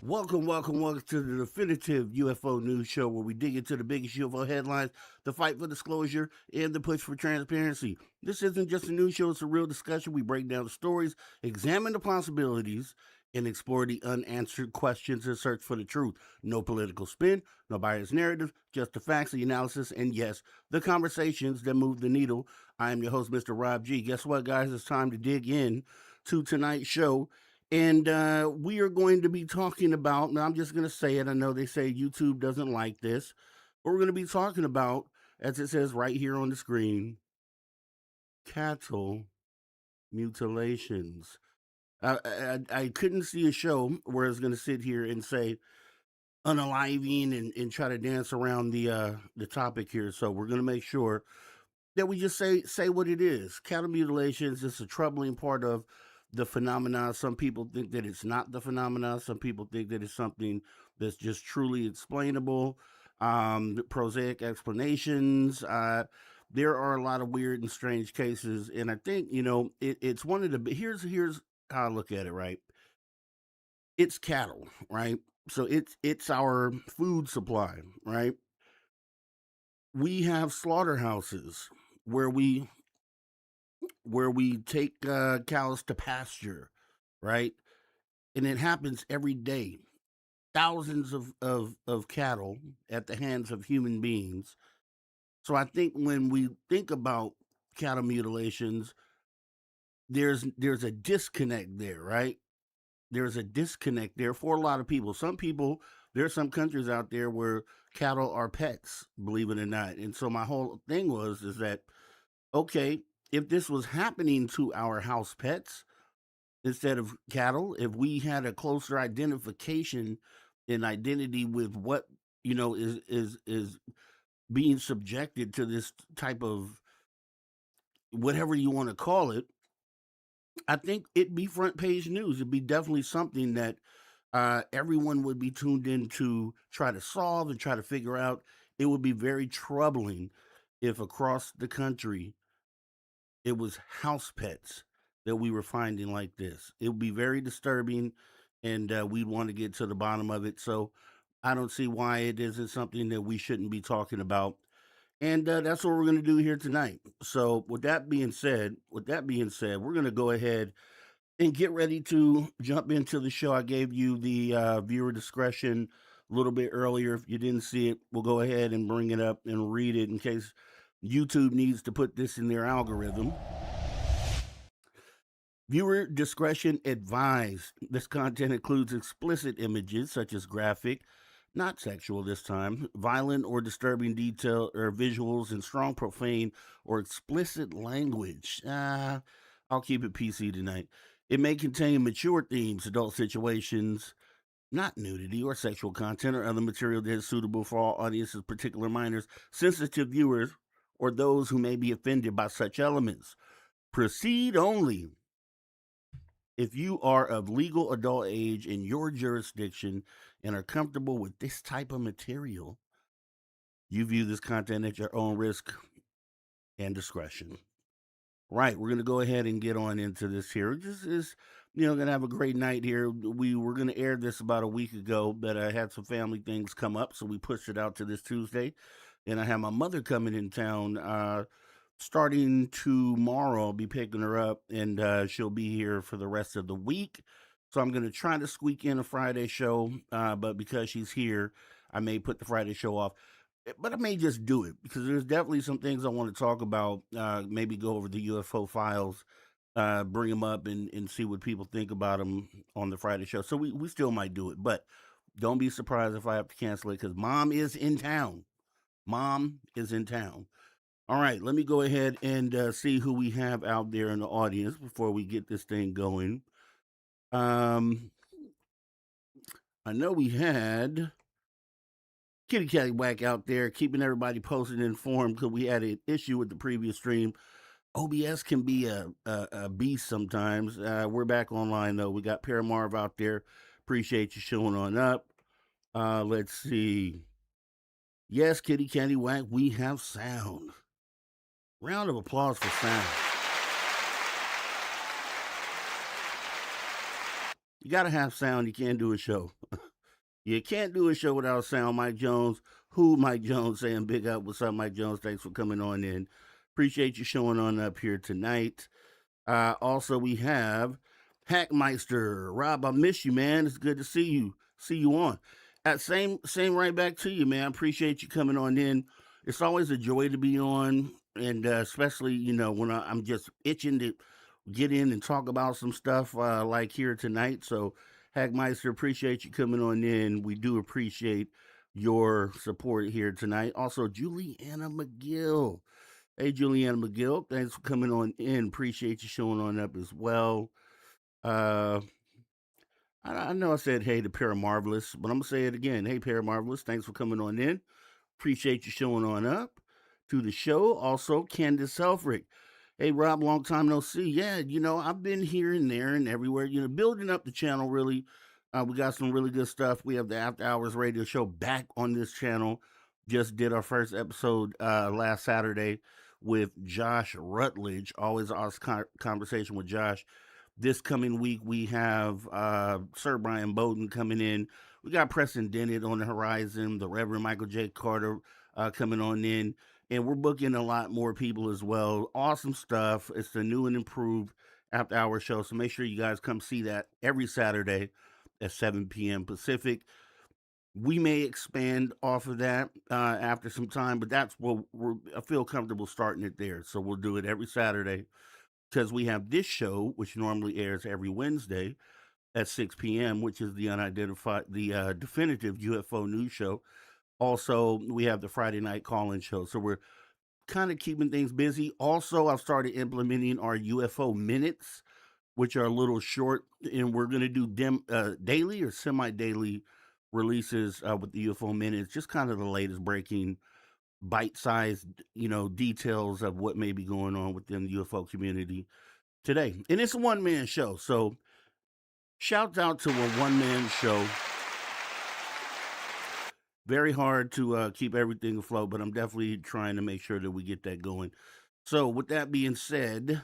Welcome to the definitive UFO news show where we dig into the biggest UFO headlines, the fight for disclosure, and the push for transparency. This isn't just a news show, it's a real discussion. We break down the stories, examine the possibilities, and explore the unanswered questions and search for the truth. No political spin, no biased narrative, just the facts, the analysis, and yes, the conversations that move the needle. I am your host, Mr. Rob G. Guess what, guys? It's time to dig in to tonight's show. And we are going to be talking about, and I'm just going to say it. I know they say YouTube doesn't like this, but we're going to be talking about, as it says right here on the screen, cattle mutilations. I couldn't see a show where I was going to sit here and say unaliving and try to dance around the topic here. So we're going to make sure that we just say what it is. Cattle mutilations is a troubling part of the phenomenon. Some people think that it's not the phenomenon. Some people think that it's something that's just truly explainable. Prosaic explanations. There are a lot of weird and strange cases, and I think it's one of the here's how I look at it. Right, it's cattle, right? So it's our food supply, right? We have slaughterhouses where we take cows to pasture, right? And it happens every day. Thousands of cattle at the hands of human beings. So I think when we think about cattle mutilations, there's a disconnect there, right? There's a disconnect there for a lot of people. Some people, there's some countries out there where cattle are pets, believe it or not. And so my whole thing is that okay, if this was happening to our house pets instead of cattle, if we had a closer identification and identity with what is being subjected to this type of whatever you want to call it, I think it'd be front page news. It'd be definitely something that everyone would be tuned in to try to solve and try to figure out. It would be very troubling if across the country it was house pets that we were finding like this. It would be very disturbing, and we'd want to get to the bottom of it. So I don't see why it isn't something that we shouldn't be talking about. And that's what we're going to do here tonight. So with that being said, we're going to go ahead and get ready to jump into the show. I gave you the viewer discretion a little bit earlier. If you didn't see it, we'll go ahead and bring it up and read it in case YouTube needs to put this in their algorithm. Viewer discretion advised. This content includes explicit images such as graphic, not sexual this time, violent or disturbing detail or visuals, and strong profane or explicit language. I'll keep it PC tonight. It may contain mature themes, adult situations, not nudity or sexual content or other material that is suitable for all audiences, particular minors, sensitive viewers, or those who may be offended by such elements. Proceed only if you are of legal adult age in your jurisdiction and are comfortable with this type of material. You view this content at your own risk and discretion. Right, we're going to go ahead and get on into this here. This is, going to have a great night here. We were going to air this about a week ago, but I had some family things come up, so we pushed it out to this Tuesday. And I have my mother coming in town starting tomorrow. I'll be picking her up, and she'll be here for the rest of the week. So I'm going to try to squeak in a Friday show, but because she's here, I may put the Friday show off. But I may just do it because there's definitely some things I want to talk about. Maybe go over the UFO files, bring them up and see what people think about them on the Friday show. So we still might do it, but don't be surprised if I have to cancel it because Mom is in town. Mom is in town. All right, let me go ahead and see who we have out there in the audience before we get this thing going. I know we had Kitty Catty Whack out there keeping everybody posted and informed because we had an issue with the previous stream. OBS can be a beast sometimes. We're back online though. We got Paramarv out there. Appreciate you showing on up. Let's see. Yes, Kitty Catty Whack, we have sound. Round of applause for sound. You gotta have sound. You can't do a show. You can't do a show without sound. Mike Jones, who Mike Jones saying big up. What's up, Mike Jones? Thanks for coming on in. Appreciate you showing on up here tonight. Also, we have Hackmeister. Rob, I miss you, man. It's good to see you. See you on. Same right back to you, man. I appreciate you coming on in. It's always a joy to be on, and especially when I'm just itching to get in and talk about some stuff like here tonight. So, Hackmeister, appreciate you coming on in. We do appreciate your support here tonight. Also, Juliana McGill. Hey, Juliana McGill, thanks for coming on in. Appreciate you showing on up as well. Uh, I know I said hey to Paramarvelous, but I'm gonna say it again. Hey, Paramarvelous, thanks for coming on in. Appreciate you showing on up to the show. Also, Candace Helfrich. Hey, Rob, long time no see. Yeah, I've been here and there and everywhere, building up the channel really. We got some really good stuff. We have the After Hours radio show back on this channel. Just did our first episode last Saturday with Josh Rutledge. Always awesome conversation with Josh. This coming week, we have Sir Brian Bowden coming in. We got Preston Dennett on the horizon, the Reverend Michael J. Carter coming on in. And we're booking a lot more people as well. Awesome stuff. It's the new and improved After Hour show. So make sure you guys come see that every Saturday at 7 p.m. Pacific. We may expand off of that after some time, but that's what I feel comfortable starting it there. So we'll do it every Saturday because we have this show, which normally airs every Wednesday at 6 p.m., which is the definitive UFO news show. Also, we have the Friday night call-in show. So we're kind of keeping things busy. Also, I've started implementing our UFO minutes, which are a little short, and we're going to do daily or semi-daily releases with the UFO minutes, just kind of the latest breaking bite-sized, details of what may be going on within the UFO community today. And it's a one-man show, so shout out to a one-man show. Very hard to keep everything afloat, but I'm definitely trying to make sure that we get that going. So with that being said,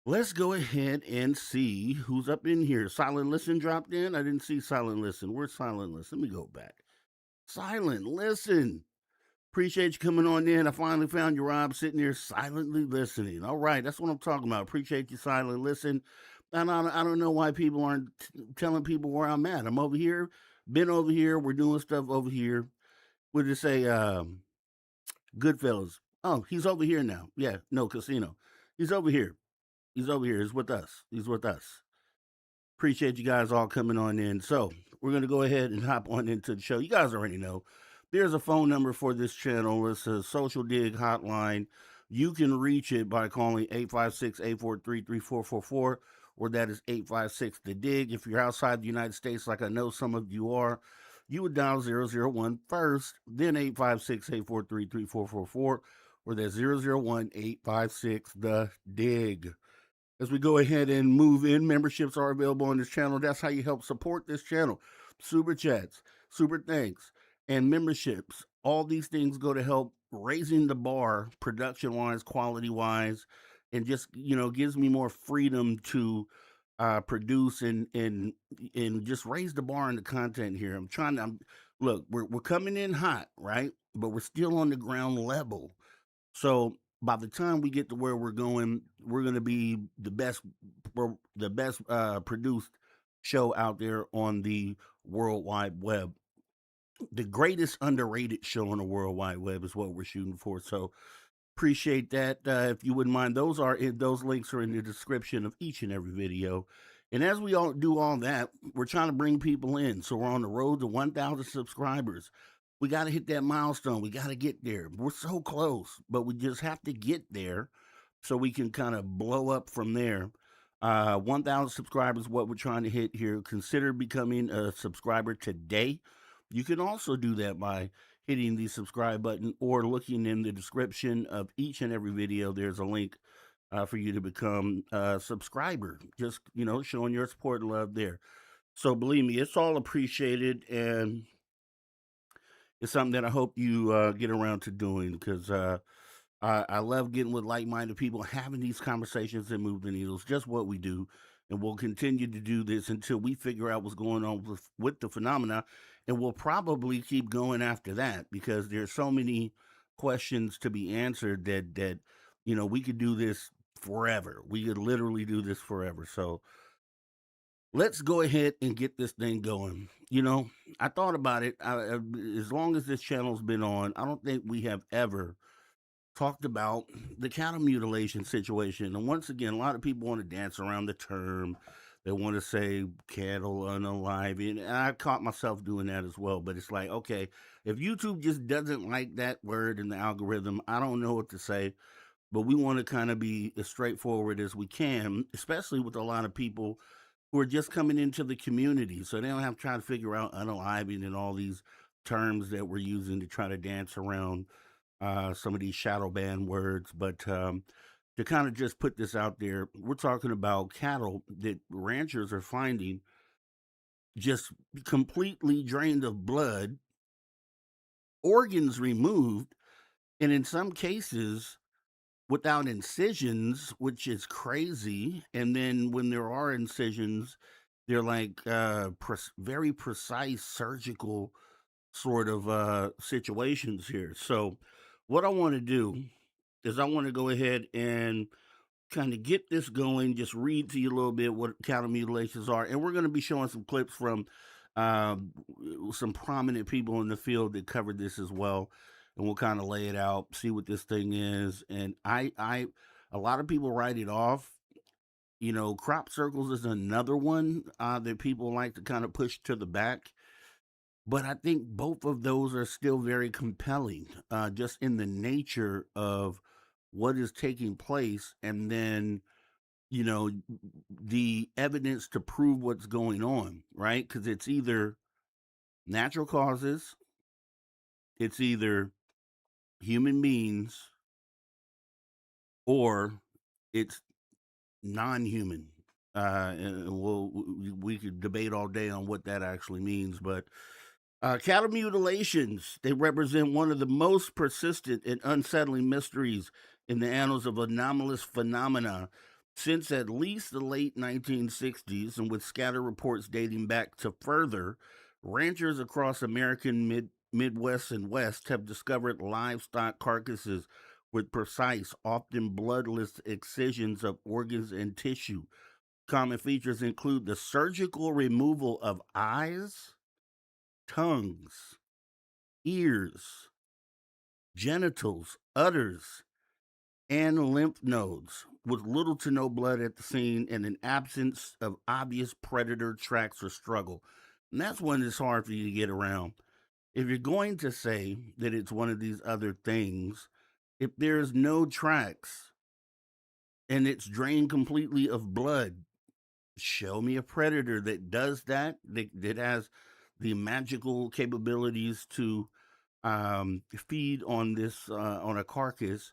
let's go ahead and see who's up in here. Silent Listen dropped in. I didn't see Silent Listen. Where's Silent Listen? Let me go back. Silent Listen. Appreciate you coming on in. I finally found you, Rob, sitting here silently listening. All right, that's what I'm talking about. Appreciate you, Silent Listen. And I don't know why people aren't telling people where I'm at. I'm over here, been over here. We're doing stuff over here. We'll just say Goodfellas. Oh, he's over here now. Yeah, no, Casino. He's over here. He's over here. He's with us. He's with us. Appreciate you guys all coming on in. So we're going to go ahead and hop on into the show. You guys already know there's a phone number for this channel. It's a Social Dig hotline. You can reach it by calling 856-843-3444, or that is 856 the dig. If you're outside the United States, like I know some of you are, you would dial 001 first, then 856-843-3444, or that's 001-856 the dig. As we go ahead and move in, memberships are available on this channel. That's how you help support this channel. Super chats, super thanks, and memberships. All these things go to help raising the bar production-wise, quality-wise, and just, gives me more freedom to produce and just raise the bar in the content here. Look, we're coming in hot, right? But we're still on the ground level. So by the time we get to where we're going to be the best produced show out there on the World Wide Web. The greatest underrated show on the World Wide Web is what we're shooting for. So appreciate that. If you wouldn't mind, those links are in the description of each and every video. And as we all do all that, we're trying to bring people in. So we're on the road to 1,000 subscribers. We got to hit that milestone. We got to get there. We're so close, but we just have to get there so we can kind of blow up from there. 1,000 subscribers is what we're trying to hit here. Consider becoming a subscriber today. You can also do that by hitting the subscribe button or looking in the description of each and every video. There's a link for you to become a subscriber. Just, showing your support and love there. So believe me, it's all appreciated, and it's something that I hope you get around to doing, because I love getting with like-minded people, having these conversations and move the needles. Just what we do, and we'll continue to do this until we figure out what's going on with the phenomena, and we'll probably keep going after that because there's so many questions to be answered that we could do this forever. We could literally do this forever. So let's go ahead and get this thing going. I thought about it. As long as this channel's been on, I don't think we have ever talked about the cattle mutilation situation. And once again, a lot of people want to dance around the term. They want to say cattle unalive. And I caught myself doing that as well. But it's like, okay, if YouTube just doesn't like that word in the algorithm, I don't know what to say. But we want to kind of be as straightforward as we can, especially with a lot of people who are just coming into the community. So they don't have to try to figure out unaliving and all these terms that we're using to try to dance around some of these shadow ban words. But to kind of just put this out there, we're talking about cattle that ranchers are finding just completely drained of blood, organs removed, and in some cases without incisions, which is crazy. And then when there are incisions, they're like very precise surgical sort of situations here. So, what I want to do is I want to go ahead and kind of get this going, just read to you a little bit what cattle mutilations are. And we're going to be showing some clips from um, some prominent people in the field that covered this as well. And we'll kind of lay it out, see what this thing is. And a lot of people write it off. Crop circles is another one that people like to kind of push to the back. But I think both of those are still very compelling, just in the nature of what is taking place, and then you know the evidence to prove what's going on, right? Because it's either natural causes, it's either human beings, or it's non-human. And we could debate all day on what that actually means, but cattle mutilations, they represent one of the most persistent and unsettling mysteries in the annals of anomalous phenomena since at least the late 1960s, and with scattered reports dating back to further, ranchers across American Midwest and West have discovered livestock carcasses with precise, often bloodless excisions of organs and tissue. Common features include the surgical removal of eyes, tongues, ears, genitals, udders, and lymph nodes, with little to no blood at the scene and an absence of obvious predator tracks or struggle. And that's when it's hard for you to get around. If you're going to say that it's one of these other things, if there's no tracks and it's drained completely of blood, show me a predator that does that has the magical capabilities to feed on this on a carcass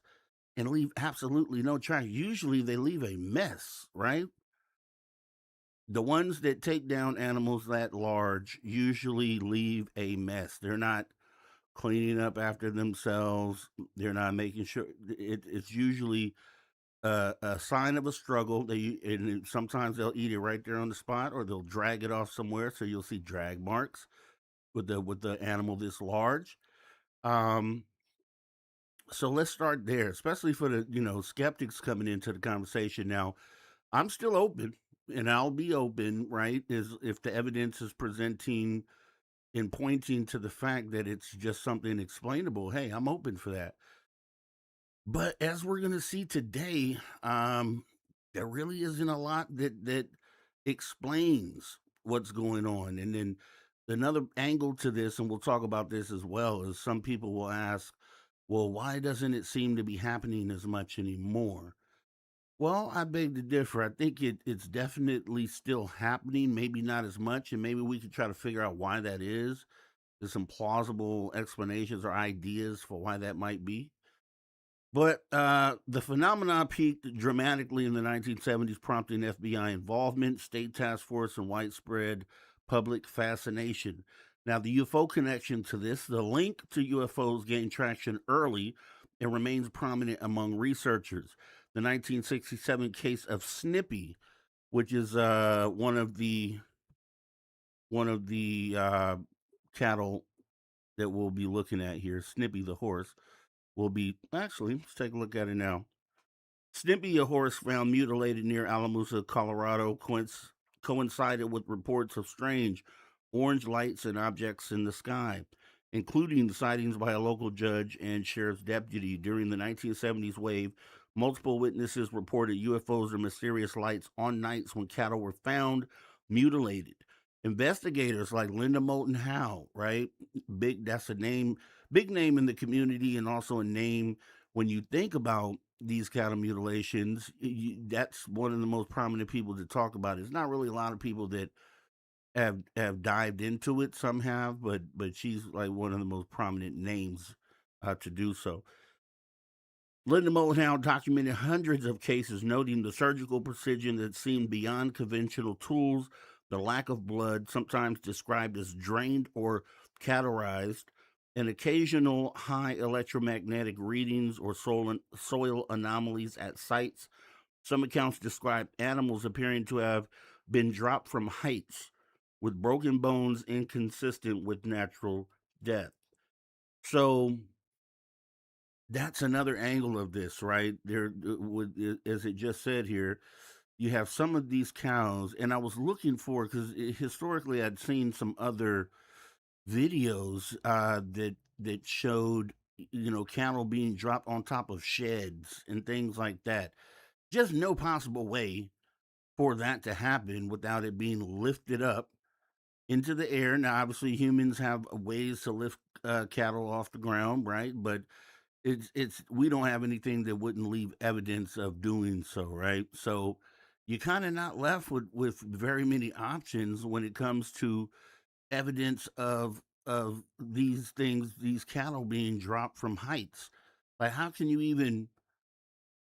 and leave absolutely no track. Usually they leave a mess, right? The ones that take down animals that large usually leave a mess. They're not cleaning up after themselves. They're not making sure. It's usually a sign of a struggle. And sometimes they'll eat it right there on the spot, or they'll drag it off somewhere. So you'll see drag marks with the animal this large. Um, so let's start there, especially for the skeptics coming into the conversation. Now, I'm still open, and I'll be open, right? Is if the evidence is presenting and pointing to the fact that it's just something explainable. Hey, I'm open for that. But as we're going to see today, there really isn't a lot that explains what's going on. And then another angle to this, and we'll talk about this as well, is some people will ask, well, why doesn't it seem to be happening as much anymore? Well, I beg to differ. I think it's definitely still happening, maybe not as much, and maybe we could try to figure out why that is. There's some plausible explanations or ideas for why that might be. But the phenomenon peaked dramatically in the 1970s, prompting FBI involvement, state task force, and widespread public fascination. Now, the UFO connection to this, the link to UFOs gained traction early and remains prominent among researchers. The 1967 case of Snippy, which is one of the cattle that we'll be looking at here, Snippy the horse, will be actually, let's take a look at it now. Snippy, a horse found mutilated near Alamosa, Colorado, coincided with reports of strange orange lights and objects in the sky, including the sightings by a local judge and sheriff's deputy. During the 1970s wave, multiple witnesses reported UFOs or mysterious lights on nights when cattle were found mutilated. Investigators like Linda Moulton Howe, right? That's a name, big name in the community, and also a name when you think about these cattle mutilations. That's one of the most prominent people to talk about. It's not really a lot of people that have dived into it. Some have, but she's like one of the most prominent names to do so. Linda Moulton documented hundreds of cases, noting the surgical precision that seemed beyond conventional tools, the lack of blood, sometimes described as drained or cauterized, and occasional high electromagnetic readings or soil anomalies at sites. Some accounts describe animals appearing to have been dropped from heights with broken bones inconsistent with natural death. So that's another angle of this, right? As it just said here, you have some of these cows, and I was looking for, because historically I'd seen some other videos that showed, cattle being dropped on top of sheds and things like that. Just no possible way for that to happen without it being lifted up into the air. Now, obviously, humans have ways to lift cattle off the ground, right? But it's we don't have anything that wouldn't leave evidence of doing so, right? So you're kind of not left with very many options when it comes to evidence of these things, these cattle being dropped from heights. Like, how can you even,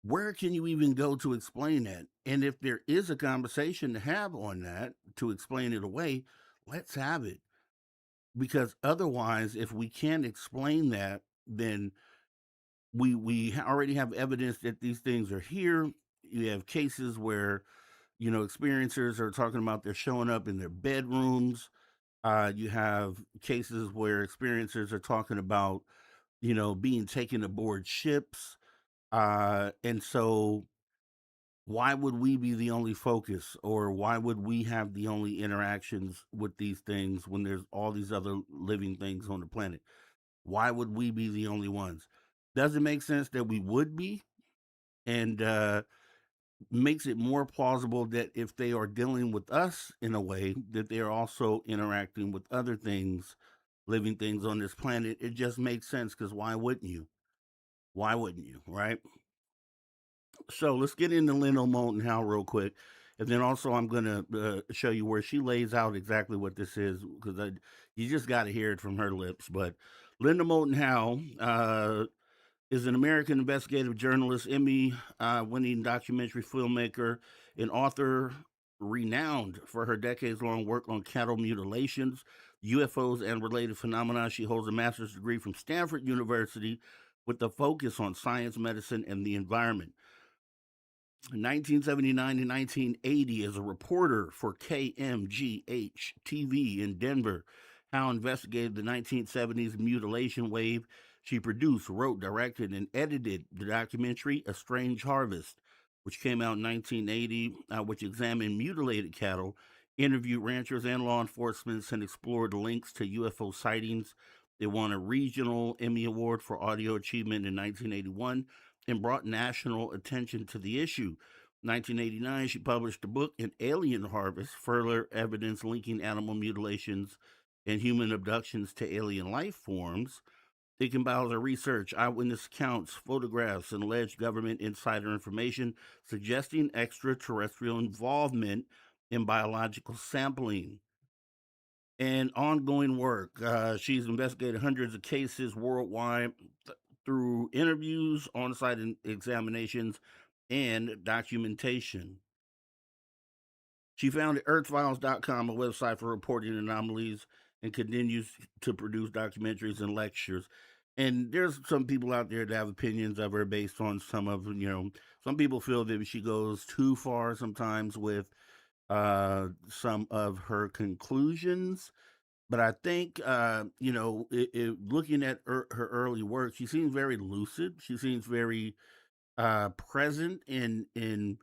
where can you even go to explain that? And if there is a conversation to have on that to explain it away, let's have it. Because otherwise, if we can't explain that, then we already have evidence that these things are here. You have cases where, experiencers are talking about they're showing up in their bedrooms. You have cases where experiencers are talking about, being taken aboard ships. And so why would we be the only focus, or why would we have the only interactions with these things when there's all these other living things on the planet? Why would we be the only ones? Does it make sense that we would be? And makes it more plausible that if they are dealing with us in a way, that they are also interacting with other things, living things on this planet. It just makes sense, because why wouldn't you? Why wouldn't you, right? So let's get into Linda Moulton Howe real quick. And then also I'm going to show you where she lays out exactly what this is, because you just got to hear it from her lips. But Linda Moulton Howe is an American investigative journalist, Emmy winning documentary filmmaker, and author renowned for her decades long work on cattle mutilations, UFOs, and related phenomena. She holds a master's degree from Stanford University with a focus on science, medicine, and the environment. In 1979 to 1980, as a reporter for KMGH TV in Denver, Howe investigated the 1970s mutilation wave. She produced, wrote, directed, and edited the documentary A Strange Harvest, which came out in 1980, which examined mutilated cattle, interviewed ranchers and law enforcement, and explored links to UFO sightings. It won a regional Emmy Award for audio achievement in 1981 and brought national attention to the issue. 1989, she published a book, An Alien Harvest, further evidence linking animal mutilations and human abductions to alien life forms. It combines her research, eyewitness accounts, photographs, and alleged government insider information suggesting extraterrestrial involvement in biological sampling and ongoing work. She's investigated hundreds of cases worldwide through interviews, on site examinations, and documentation. She founded EarthFiles.com, a website for reporting anomalies, and continues to produce documentaries and lectures. And there's some people out there that have opinions of her based on some of, some people feel that she goes too far sometimes with some of her conclusions. But I think, looking at her early work, she seems very lucid. She seems very present in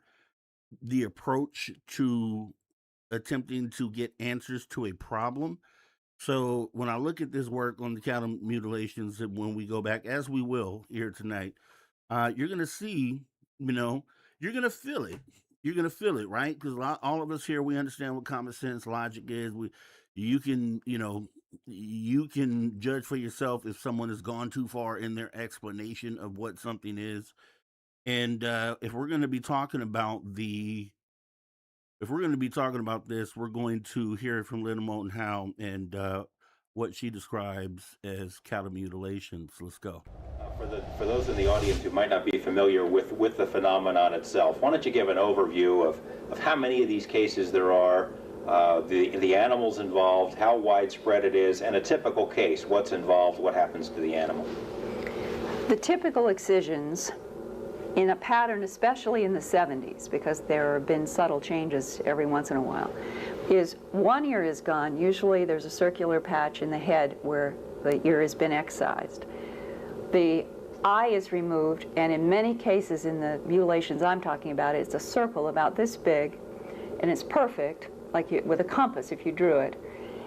the approach to attempting to get answers to a problem. So when I look at this work on the cattle mutilations, and when we go back, as we will here tonight, you're gonna see, you know, you're gonna feel it. You're gonna feel it, right? Because all of us here, we understand what common sense logic is. You can, you can judge for yourself if someone has gone too far in their explanation of what something is. And if we're going to be talking about if we're going to be talking about this, we're going to hear it from Linda Moulton Howe and what she describes as cattle mutilations. Let's go. For those in the audience who might not be familiar with the phenomenon itself, why don't you give an overview of how many of these cases there are, the animals involved, how widespread it is, and a typical case, what's involved, what happens to the animal? The typical excisions in a pattern, especially in the 70s, because there have been subtle changes every once in a while, is one ear is gone. Usually there's a circular patch in the head where the ear has been excised. The eye is removed, and in many cases in the mutilations I'm talking about, it's a circle about this big, and it's perfect, like with a compass if you drew it.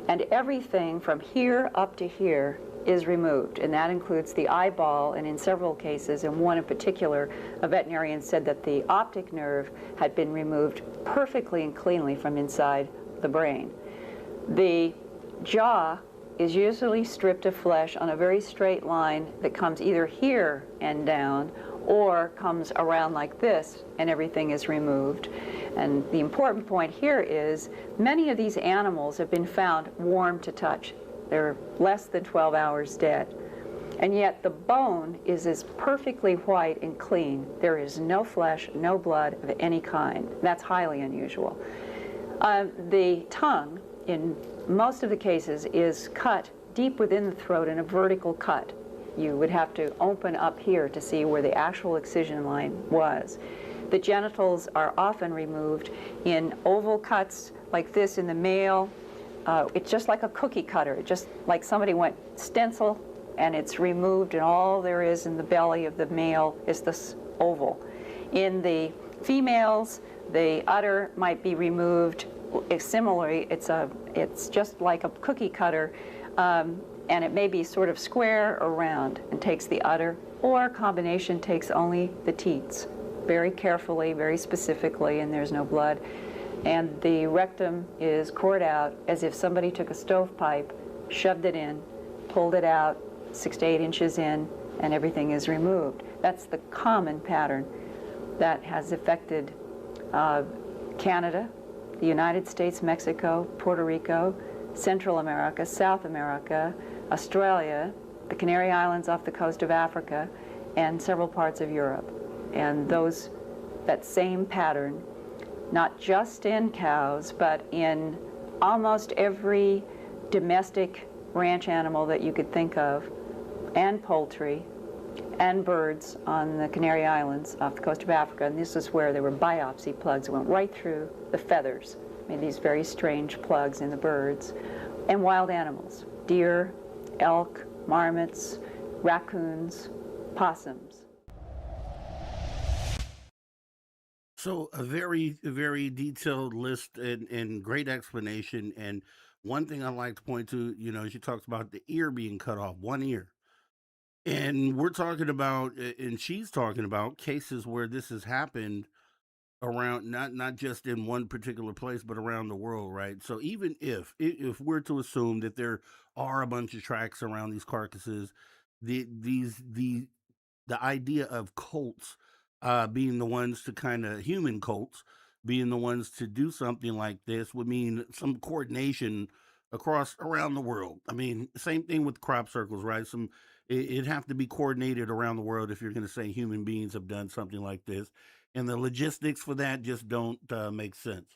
And everything from here up to here is removed, and that includes the eyeball, and in several cases, and one in particular, a veterinarian said that the optic nerve had been removed perfectly and cleanly from inside the brain. The jaw is usually stripped of flesh on a very straight line that comes either here and down, or comes around like this, and everything is removed. And the important point here is many of these animals have been found warm to touch. They're less than 12 hours dead. And yet the bone is as perfectly white and clean. There is no flesh, no blood of any kind. That's highly unusual. The tongue, in most of the cases, is cut deep within the throat in a vertical cut. You would have to open up here to see where the actual excision line was. The genitals are often removed in oval cuts like this in the male. It's just like a cookie cutter, just like somebody went stencil and it's removed, and all there is in the belly of the male is this oval. In the females, the udder might be removed. Similarly, it's just like a cookie cutter, and it may be sort of square or round and takes the udder, or a combination takes only the teats, very carefully, very specifically, and there's no blood. And the rectum is cored out as if somebody took a stovepipe, shoved it in, pulled it out 6 to 8 inches in, and everything is removed. That's the common pattern that has affected Canada, the United States, Mexico, Puerto Rico, Central America, South America, Australia, the Canary Islands off the coast of Africa, and several parts of Europe. And that same pattern, not just in cows, but in almost every domestic ranch animal that you could think of, and poultry, and birds on the Canary Islands off the coast of Africa. And this is where there were biopsy plugs that went right through the feathers, made these very strange plugs in the birds, and wild animals, deer, elk, marmots, raccoons, possums. So a very, very detailed list and great explanation. And one thing I like to point to, she talks about the ear being cut off, one ear. And we're talking about, and she's talking about cases where this has happened around, not just in one particular place, but around the world, right? So even if we're to assume that there are a bunch of tracks around these carcasses, the idea of cults being the ones to kind of human cults being the ones to do something like this would mean some coordination across around the world. I mean, same thing with crop circles, right? It'd have to be coordinated around the world if you're going to say human beings have done something like this, and the logistics for that just don't make sense.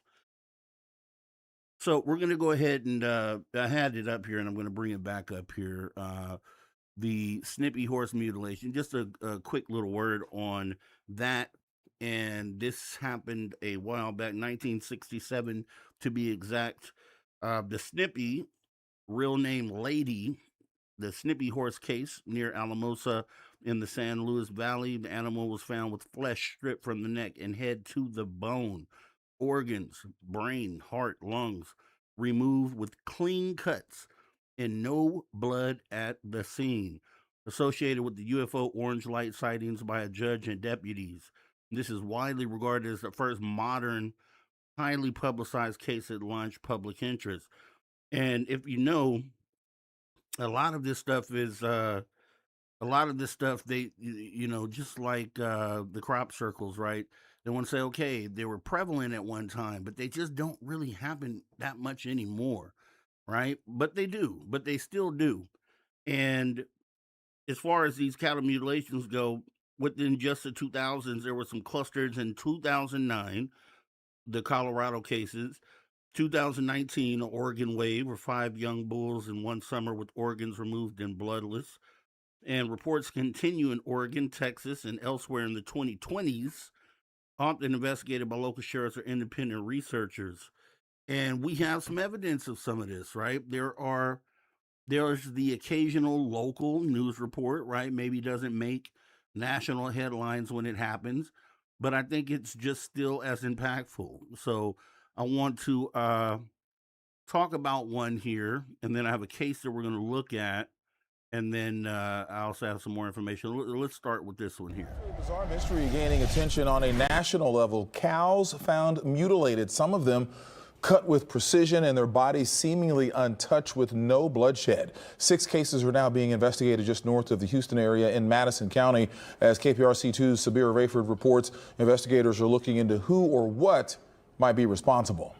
So we're going to go ahead and I had it up here, and I'm going to bring it back up here. the Snippy horse mutilation. Just a quick little word on that. And this happened a while back, 1967 to be exact. The Snippy, real name Lady, the Snippy horse case near Alamosa in the San Luis Valley. The animal was found with flesh stripped from the neck and head to the bone, organs, brain, heart, lungs removed with clean cuts and no blood at the scene. Associated with the UFO orange light sightings by a judge and deputies. This is widely regarded as the first modern, highly publicized case that launched public interest. And if you know, a lot of this stuff is just like the crop circles, right? They want to say, okay, they were prevalent at one time, but they just don't really happen that much anymore, right? But they still do. And as far as these cattle mutilations go, within just the 2000s, there were some clusters in 2009, the Colorado cases. 2019, an Oregon wave, where 5 young bulls in one summer with organs removed and bloodless. And reports continue in Oregon, Texas, and elsewhere in the 2020s, often investigated by local sheriffs or independent researchers. And we have some evidence of some of this, right? There's the occasional local news report, right? Maybe doesn't make national headlines when it happens, but I think it's just still as impactful. So I want to talk about one here, and then I have a case that we're going to look at, and then I also have some more information. Let's start with this one here. Bizarre mystery gaining attention on a national level. Cows found mutilated, some of them cut with precision and their bodies seemingly untouched with no bloodshed. 6 cases are now being investigated just north of the Houston area in Madison County. As KPRC2's Sabira Rayford reports, investigators are looking into who or what might be responsible.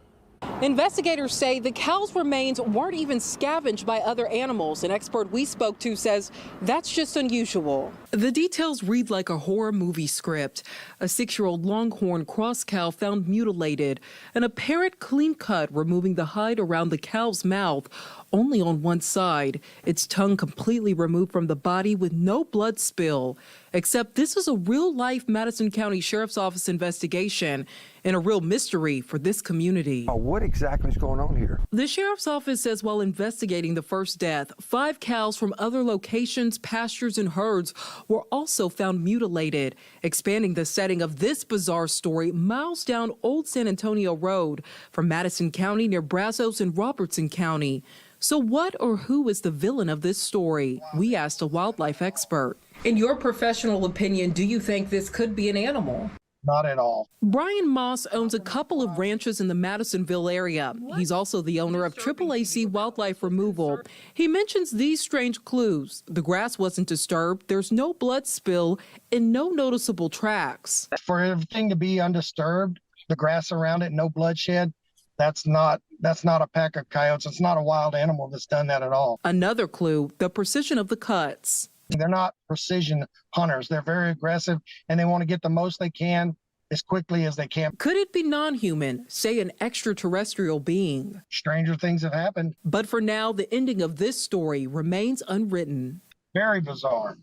Investigators say the cow's remains weren't even scavenged by other animals. An expert we spoke to says that's just unusual. The details read like a horror movie script. A 6-year-old longhorn cross cow found mutilated, an apparent clean cut removing the hide around the cow's mouth, only on one side, its tongue completely removed from the body with no blood spill. Except this is a real-life Madison County Sheriff's Office investigation and a real mystery for this community. What exactly is going on here? The Sheriff's Office says while investigating the first death, 5 cows from other locations, pastures, and herds were also found mutilated, expanding the setting of this bizarre story miles down Old San Antonio Road from Madison County near Brazos and Robertson County. So what or who is the villain of this story? We asked a wildlife expert. In your professional opinion, do you think this could be an animal? Not at all. Brian Moss owns a couple of ranches in the Madisonville area. He's also the owner of AAAC Wildlife Removal. He mentions these strange clues. The grass wasn't disturbed, there's no blood spill, and no noticeable tracks. For everything to be undisturbed, the grass around it, no bloodshed, that's not a pack of coyotes. It's not a wild animal that's done that at all. Another clue, the precision of the cuts. They're not precision hunters. They're very aggressive, and they want to get the most they can as quickly as they can. Could it be non-human, say an extraterrestrial being? Stranger things have happened. But for now, the ending of this story remains unwritten. Very bizarre.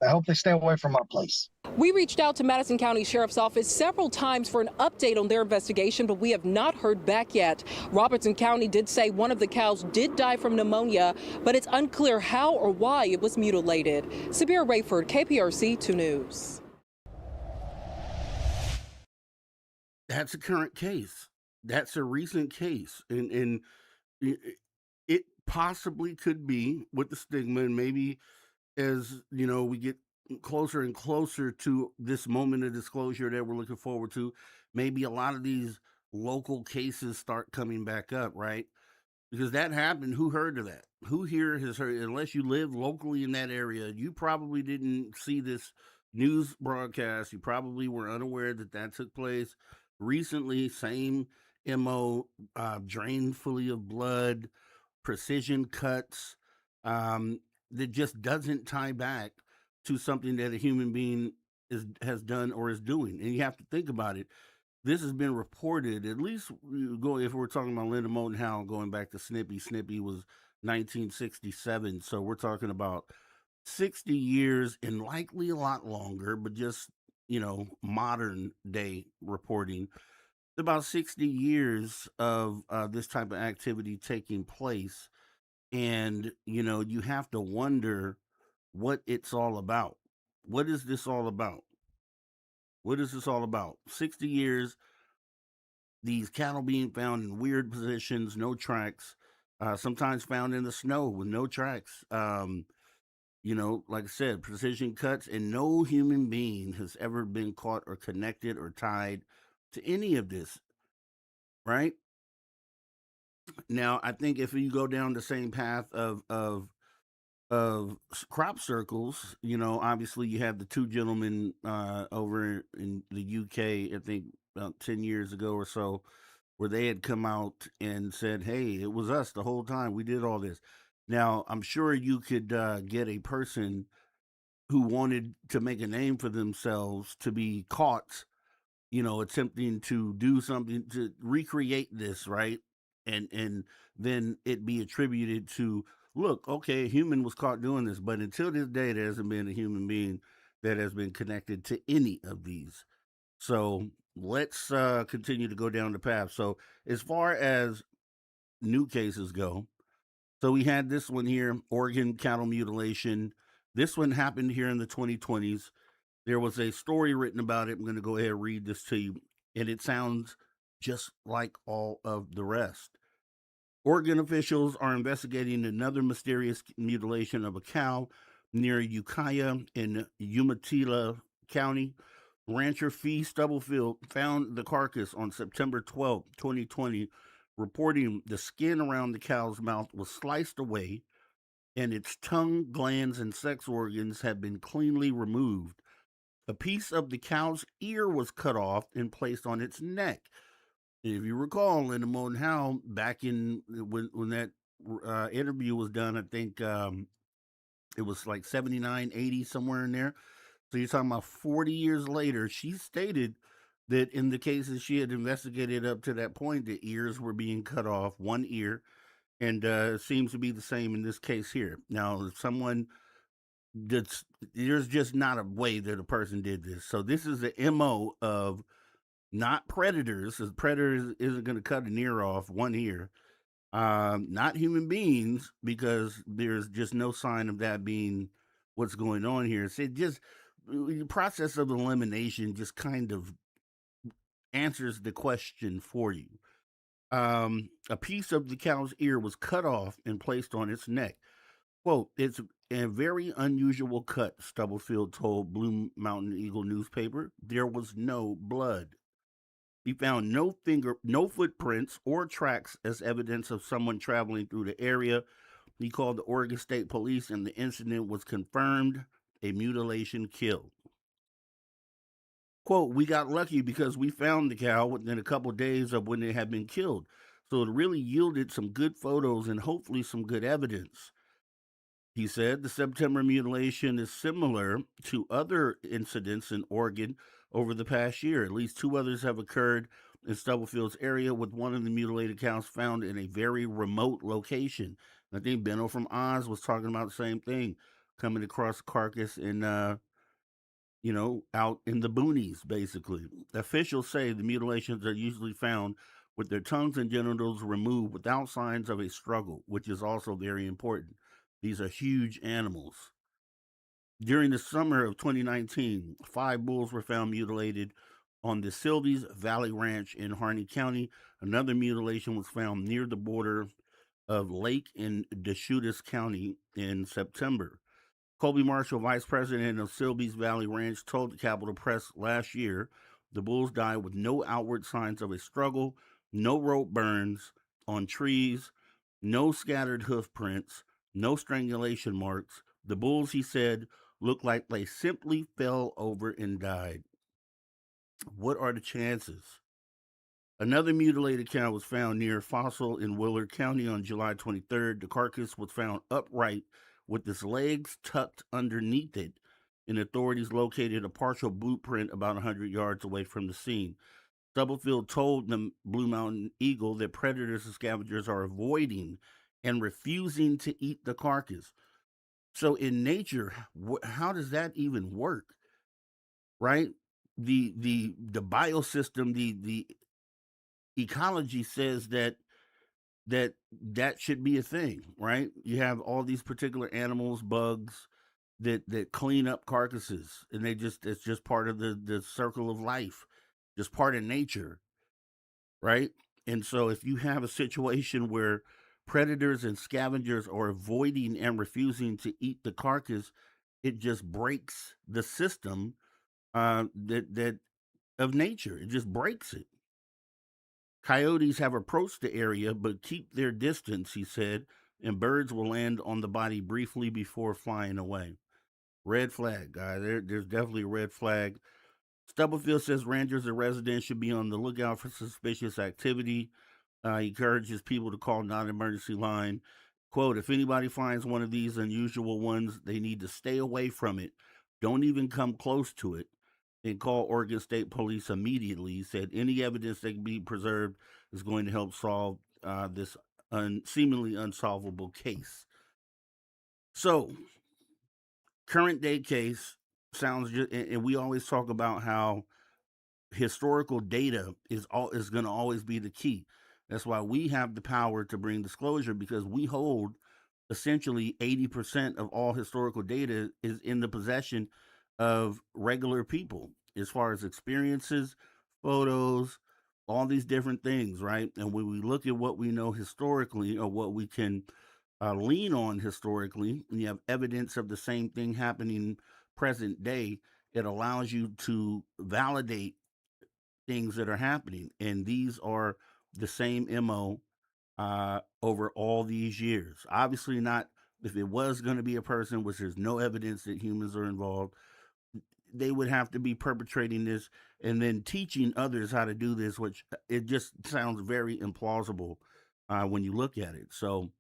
I hope they stay away from our place. We reached out to Madison County Sheriff's Office several times for an update on their investigation, but we have not heard back yet. Robertson County did say one of the cows did die from pneumonia, but it's unclear how or why it was mutilated. Sabira Rayford, KPRC 2 News. That's a current case. That's a recent case. And it possibly could be with the stigma, and maybe as we get closer and closer to this moment of disclosure that we're looking forward to, maybe a lot of these local cases start coming back up, right? Because that happened. Who heard of that? Who here has heard? Unless you live locally in that area, you probably didn't see this news broadcast. You probably were unaware that took place recently. Same MO, drained fully of blood, precision cuts, that just doesn't tie back to something that a human being has done or is doing. And you have to think about it. This has been reported, at least if we're talking about Linda Moulton Howe, going back to Snippy. Snippy was 1967. So we're talking about 60 years and likely a lot longer, but just, modern day reporting, about 60 years of this type of activity taking place. And, you have to wonder what it's all about. What is this all about? What is this all about? 60 years, these cattle being found in weird positions, no tracks, sometimes found in the snow with no tracks. Like I said, precision cuts, and no human being has ever been caught or connected or tied to any of this, right? Now, I think if you go down the same path of crop circles, obviously you have the two gentlemen over in the UK, I think about 10 years ago or so, where they had come out and said, hey, it was us the whole time. We did all this. Now, I'm sure you could get a person who wanted to make a name for themselves to be caught, attempting to do something to recreate this, right? And then it be attributed to, look, okay, a human was caught doing this, but until this day, there hasn't been a human being that has been connected to any of these. So let's continue to go down the path. So as far as new cases go, so we had this one here, Oregon cattle mutilation. This one happened here in the 2020s. There was a story written about it. I'm going to go ahead and read this to you, and it sounds just like all of the rest. Oregon officials are investigating another mysterious mutilation of a cow near Ukiah in Umatilla County. Rancher Fee Stubblefield found the carcass on September 12, 2020, reporting the skin around the cow's mouth was sliced away and its tongue, glands, and sex organs had been cleanly removed. A piece of the cow's ear was cut off and placed on its neck. And if you recall, in the Moton How, back in when that interview was done, I think it was like 79, 80, somewhere in there. So you're talking about 40 years later, she stated that in the cases she had investigated up to that point, the ears were being cut off, one ear, and it seems to be the same in this case here. Now, if someone there's just not a way that a person did this. So this is the MO of not predators, as predators isn't going to cut an ear off, one ear. Not human beings, because there's just no sign of that being what's going on here. So it just, the process of elimination just kind of answers the question for you. A piece of the cow's ear was cut off and placed on its neck. Quote, it's a very unusual cut, Stubblefield told Blue Mountain Eagle newspaper. There was no blood. He found no footprints or tracks as evidence of someone traveling through the area. He called the Oregon State Police, and the incident was confirmed a mutilation kill. Quote, we got lucky because we found the cow within a couple of days of when it had been killed. So it really yielded some good photos and hopefully some good evidence. He said the September mutilation is similar to other incidents in Oregon over the past year. At least two others have occurred in Stubblefield's area, with one of the mutilated cows found in a very remote location. I think Benno from Oz was talking about the same thing, coming across a carcass in, out in the boonies, basically. Officials say the mutilations are usually found with their tongues and genitals removed without signs of a struggle, which is also very important. These are huge animals. During the summer of 2019, 5 bulls were found mutilated on the Sylvies Valley Ranch in Harney County. Another mutilation was found near the border of Lake in Deschutes County in September. Colby Marshall, vice president of Sylvies Valley Ranch, told the Capitol Press last year the bulls died with no outward signs of a struggle, no rope burns on trees, no scattered hoof prints, no strangulation marks. The bulls, he said, looked like they simply fell over and died. What are the chances? Another mutilated cow was found near Fossil in Willard County on July 23rd. The carcass was found upright with its legs tucked underneath it, and authorities located a partial boot print about 100 yards away from the scene. Stubblefield told the Blue Mountain Eagle that predators and scavengers are avoiding and refusing to eat the carcass. So in nature, how does that even work, right? The biosystem, the ecology says that should be a thing, right? You have all these particular animals, bugs that clean up carcasses, and it's just part of the circle of life, just part of nature, right? And so if you have a situation where predators and scavengers are avoiding and refusing to eat the carcass, it just breaks the system that of nature. It just breaks it. Coyotes have approached the area but keep their distance, he said, and birds will land on the body briefly before flying away. Red flag, guy. There's definitely a red flag. Stubblefield says rangers and residents should be on the lookout for suspicious activity. He encourages people to call non-emergency line. Quote, if anybody finds one of these unusual ones, they need to stay away from it. Don't even come close to it. And call Oregon State Police immediately. He said any evidence that can be preserved is going to help solve this seemingly unsolvable case. So, current day case sounds just, and we always talk about how historical data is going to always be the key. That's why we have the power to bring disclosure, because we hold essentially 80% of all historical data is in the possession of regular people, as far as experiences, photos, all these different things, right? And when we look at what we know historically, or what we can lean on historically, and you have evidence of the same thing happening present day, it allows you to validate things that are happening. And these are the same MO over all these years. Obviously, not if it was going to be a person, which there's no evidence that humans are involved, they would have to be perpetrating this and then teaching others how to do this, which it just sounds very implausible when you look at it. So,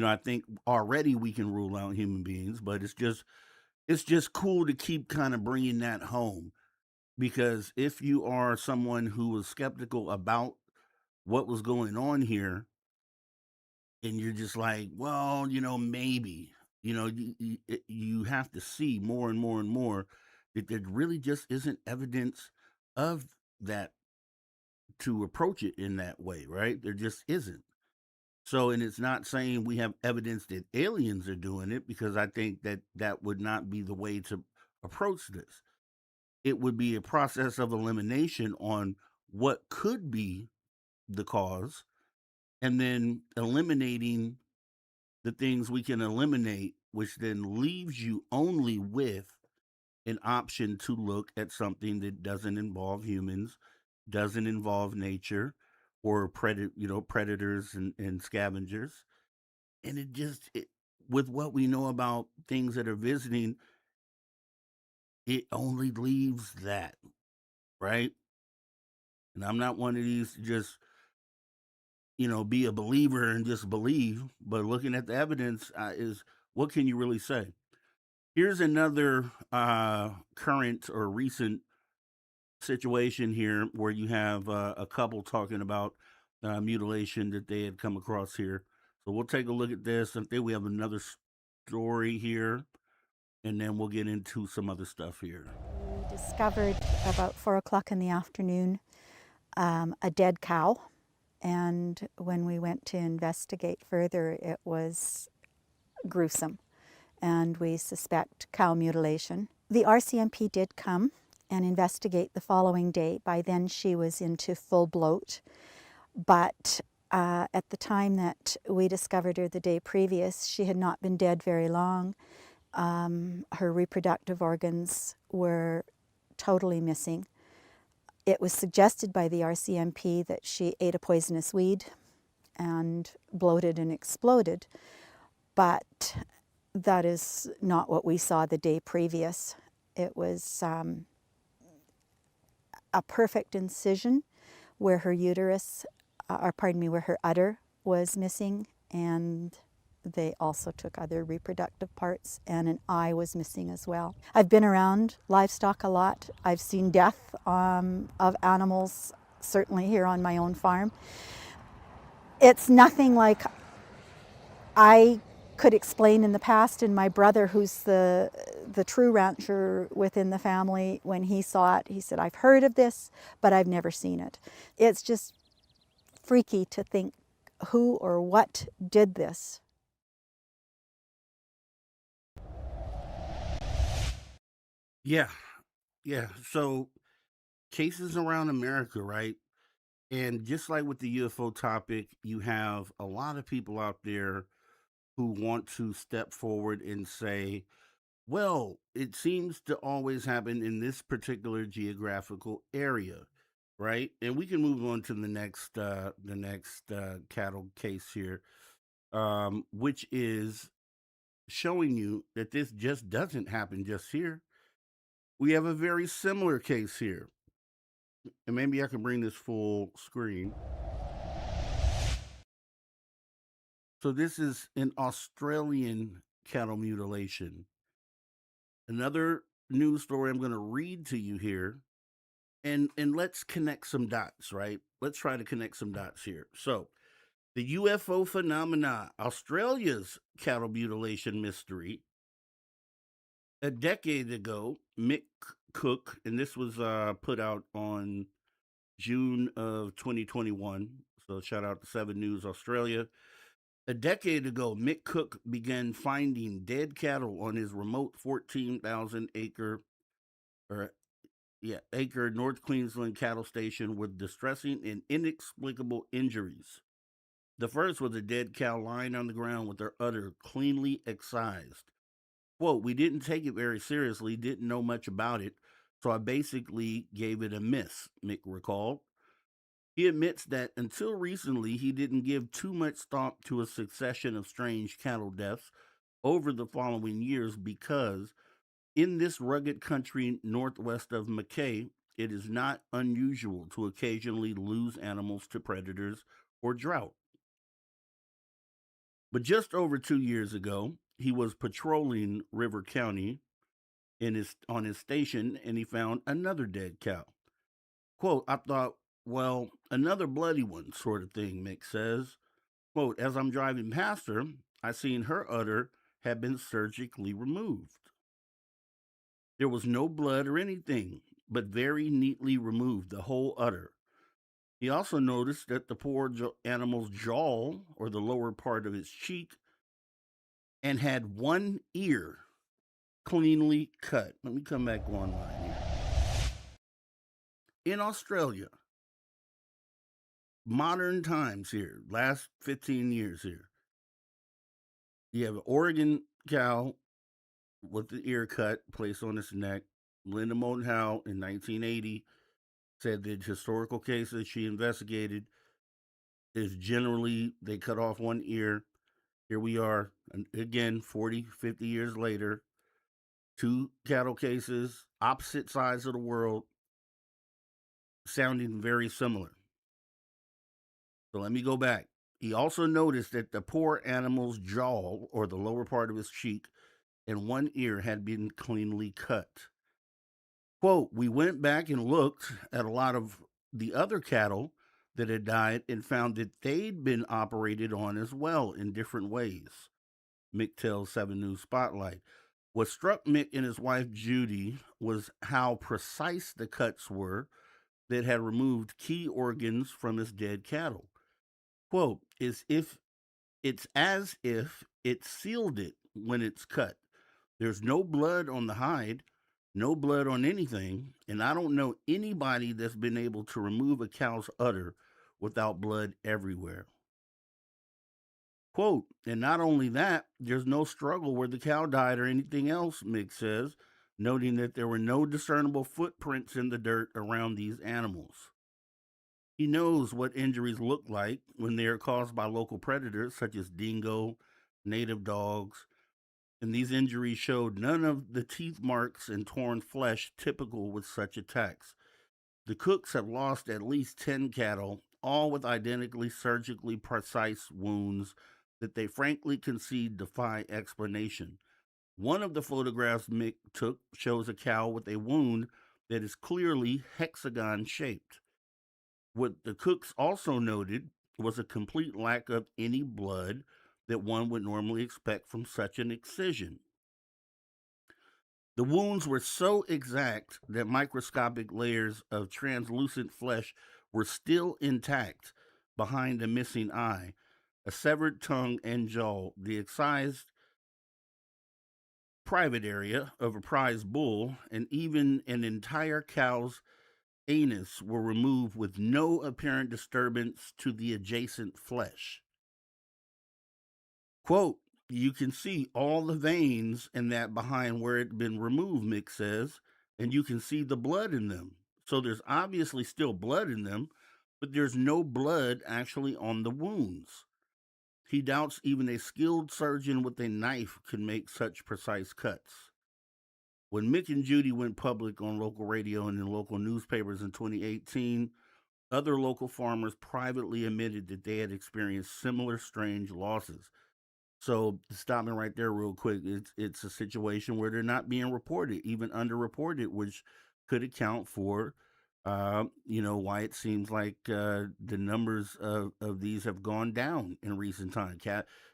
I think already we can rule out human beings, but it's just cool to keep kind of bringing that home, because if you are someone who was skeptical about what was going on here, and you're just like, well, maybe, you have to see more and more and more that there really just isn't evidence of that to approach it in that way, right? There just isn't. So, and it's not saying we have evidence that aliens are doing it, because I think that that would not be the way to approach this. It would be a process of elimination on what could be the cause, and then eliminating the things we can eliminate, which then leaves you only with an option to look at something that doesn't involve humans, doesn't involve nature, or predators and scavengers. And with what we know about things that are visiting, it only leaves that, right? And I'm not one of these to just be a believer and just believe, but looking at the evidence is, what can you really say? Here's another current or recent situation here where you have a couple talking about mutilation that they had come across here. So we'll take a look at this. I think we have another story here, and then we'll get into some other stuff here. We discovered about 4 o'clock in the afternoon a dead cow, and when we went to investigate further, it was gruesome, and we suspect cow mutilation. The RCMP did come and investigate the following day. By then she was into full bloat, but at the time that we discovered her the day previous, she had not been dead very long. Her reproductive organs were totally missing. It was suggested by the RCMP that she ate a poisonous weed and bloated and exploded, but that is not what we saw the day previous. It was a perfect incision where her uterus, where her udder was missing, and they also took other reproductive parts, and an eye was missing as well. I've been around livestock a lot. I've seen death of animals, certainly here on my own farm. It's nothing like I could explain in the past. And my brother, who's the true rancher within the family, when he saw it, he said, I've heard of this, but I've never seen it. It's just freaky to think who or what did this. Yeah, yeah. So cases around America, right? And just like with the UFO topic, you have a lot of people out there who want to step forward and say, well, it seems to always happen in this particular geographical area, right? And we can move on to the next cattle case here, which is showing you that this just doesn't happen just here. We have a very similar case here, and maybe I can bring this full screen. So this is an Australian cattle mutilation. Another news story I'm going to read to you here, and let's connect some dots, right? Let's try to connect some dots here. So, the UFO phenomena, Australia's cattle mutilation mystery. A decade ago, Mick Cook, and this was put out on June of 2021. So shout out to 7 News Australia. A decade ago, Mick Cook began finding dead cattle on his remote 14,000 acre North Queensland cattle station with distressing and inexplicable injuries. The first was a dead cow lying on the ground with her udder cleanly excised. Quote, we didn't take it very seriously, didn't know much about it, so I basically gave it a miss, Mick recalled. He admits that until recently, he didn't give too much thought to a succession of strange cattle deaths over the following years because in this rugged country northwest of Mackay, it is not unusual to occasionally lose animals to predators or drought. But just over 2 years ago, he was patrolling River County on his station and he found another dead cow. Quote, I thought, well, another bloody one sort of thing, Mick says. Quote, as I'm driving past her, I seen her udder had been surgically removed. There was no blood or anything, but very neatly removed, the whole udder. He also noticed that the poor animal's jaw, or the lower part of its cheek, and had one ear cleanly cut. Let me come back one line here. In Australia, modern times here, last 15 years here, you have an Oregon cow with the ear cut placed on its neck. Linda Moulton Howe in 1980 said that historical cases she investigated is generally they cut off one ear. Here we are, again, 40, 50 years later, 2 cattle cases, opposite sides of the world, sounding very similar. So let me go back. He also noticed that the poor animal's jaw, or the lower part of his cheek, and one ear had been cleanly cut. Quote, we went back and looked at a lot of the other cattle that had died and found that they'd been operated on as well in different ways. Mick tells 7 News Spotlight. What struck Mick and his wife Judy was how precise the cuts were that had removed key organs from his dead cattle. Quote, it's as if it sealed it when it's cut. There's no blood on the hide, no blood on anything, and I don't know anybody that's been able to remove a cow's udder without blood everywhere. Quote, and not only that, there's no struggle where the cow died or anything else, Mick says, noting that there were no discernible footprints in the dirt around these animals. He knows what injuries look like when they are caused by local predators such as dingo, native dogs, and these injuries showed none of the teeth marks and torn flesh typical with such attacks. The Cooks have lost at least 10 cattle, all with identically surgically precise wounds that they frankly concede defy explanation. One of the photographs Mick took shows a cow with a wound that is clearly hexagon shaped. What the Cooks also noted was a complete lack of any blood that one would normally expect from such an excision. The wounds were so exact that microscopic layers of translucent flesh were still intact behind a missing eye, a severed tongue and jaw, the excised private area of a prize bull, and even an entire cow's anus were removed with no apparent disturbance to the adjacent flesh. Quote, you can see all the veins in that behind where it had been removed, Mick says, and you can see the blood in them. So there's obviously still blood in them, but there's no blood actually on the wounds. He doubts even a skilled surgeon with a knife could make such precise cuts. When Mick and Judy went public on local radio and in local newspapers in 2018, other local farmers privately admitted that they had experienced similar strange losses. So stopping right there real quick, it's a situation where they're not being reported, even underreported, which could account for, why it seems like the numbers of these have gone down in recent time.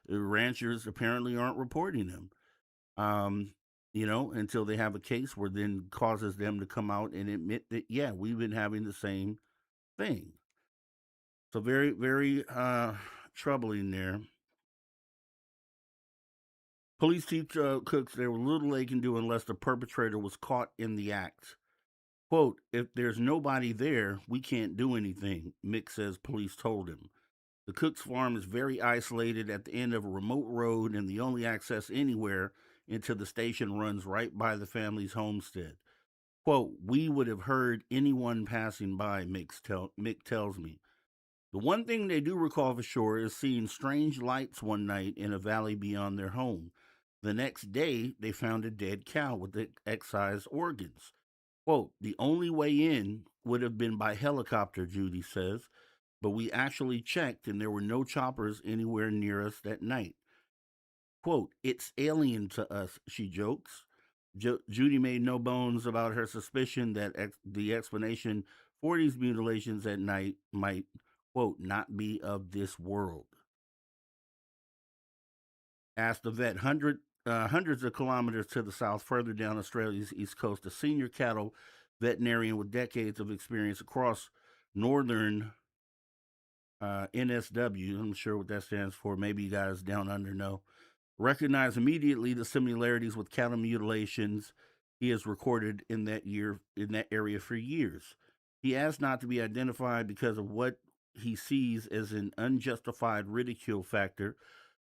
Ranchers apparently aren't reporting them, until they have a case where then causes them to come out and admit that, yeah, we've been having the same thing. So very, very troubling there. Police teach cooks there was little they can do unless the perpetrator was caught in the act. Quote, if there's nobody there, we can't do anything, Mick says police told him. The cook's farm is very isolated at the end of a remote road, and the only access anywhere into the station runs right by the family's homestead. Quote, we would have heard anyone passing by, Mick tells me. The one thing they do recall for sure is seeing strange lights one night in a valley beyond their home. The next day, they found a dead cow with excised organs. Quote, the only way in would have been by helicopter, Judy says, but we actually checked and there were no choppers anywhere near us that night. Quote, it's alien to us, she jokes. Judy made no bones about her suspicion that the explanation for these mutilations at night might, quote, not be of this world. Asked the vet, hundreds of kilometers to the south, further down Australia's east coast, a senior cattle veterinarian with decades of experience across northern NSW, I'm sure what that stands for, maybe you guys down under know, recognized immediately the similarities with cattle mutilations he has recorded in that area for years. He asked not to be identified because of what he sees as an unjustified ridicule factor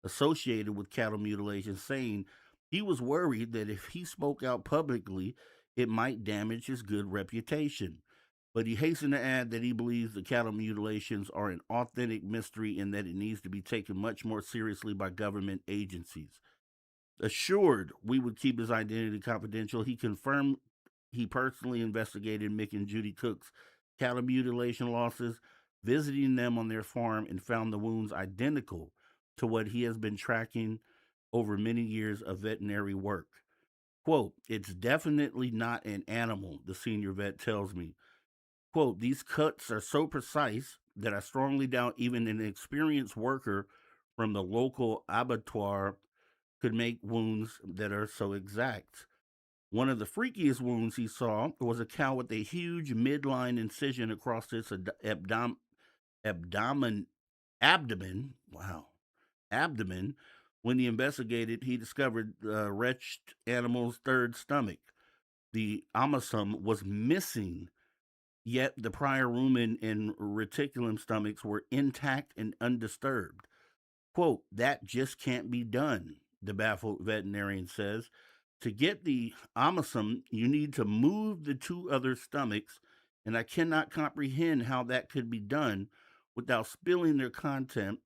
associated with cattle mutilation, saying he was worried that if he spoke out publicly, it might damage his good reputation. But he hastened to add that he believes the cattle mutilations are an authentic mystery and that it needs to be taken much more seriously by government agencies. Assured we would keep his identity confidential, he confirmed he personally investigated Mick and Judy Cook's cattle mutilation losses, visiting them on their farm, and found the wounds identical to what he has been tracking over many years of veterinary work. Quote, it's definitely not an animal, the senior vet tells me. Quote, these cuts are so precise that I strongly doubt even an experienced worker from the local abattoir could make wounds that are so exact. One of the freakiest wounds he saw was a cow with a huge midline incision across its abdomen. When he investigated, he discovered the wretched animal's third stomach. The omasum was missing, yet the prior rumen and reticulum stomachs were intact and undisturbed. Quote, that just can't be done, the baffled veterinarian says. To get the omasum, you need to move the two other stomachs, and I cannot comprehend how that could be done without spilling their content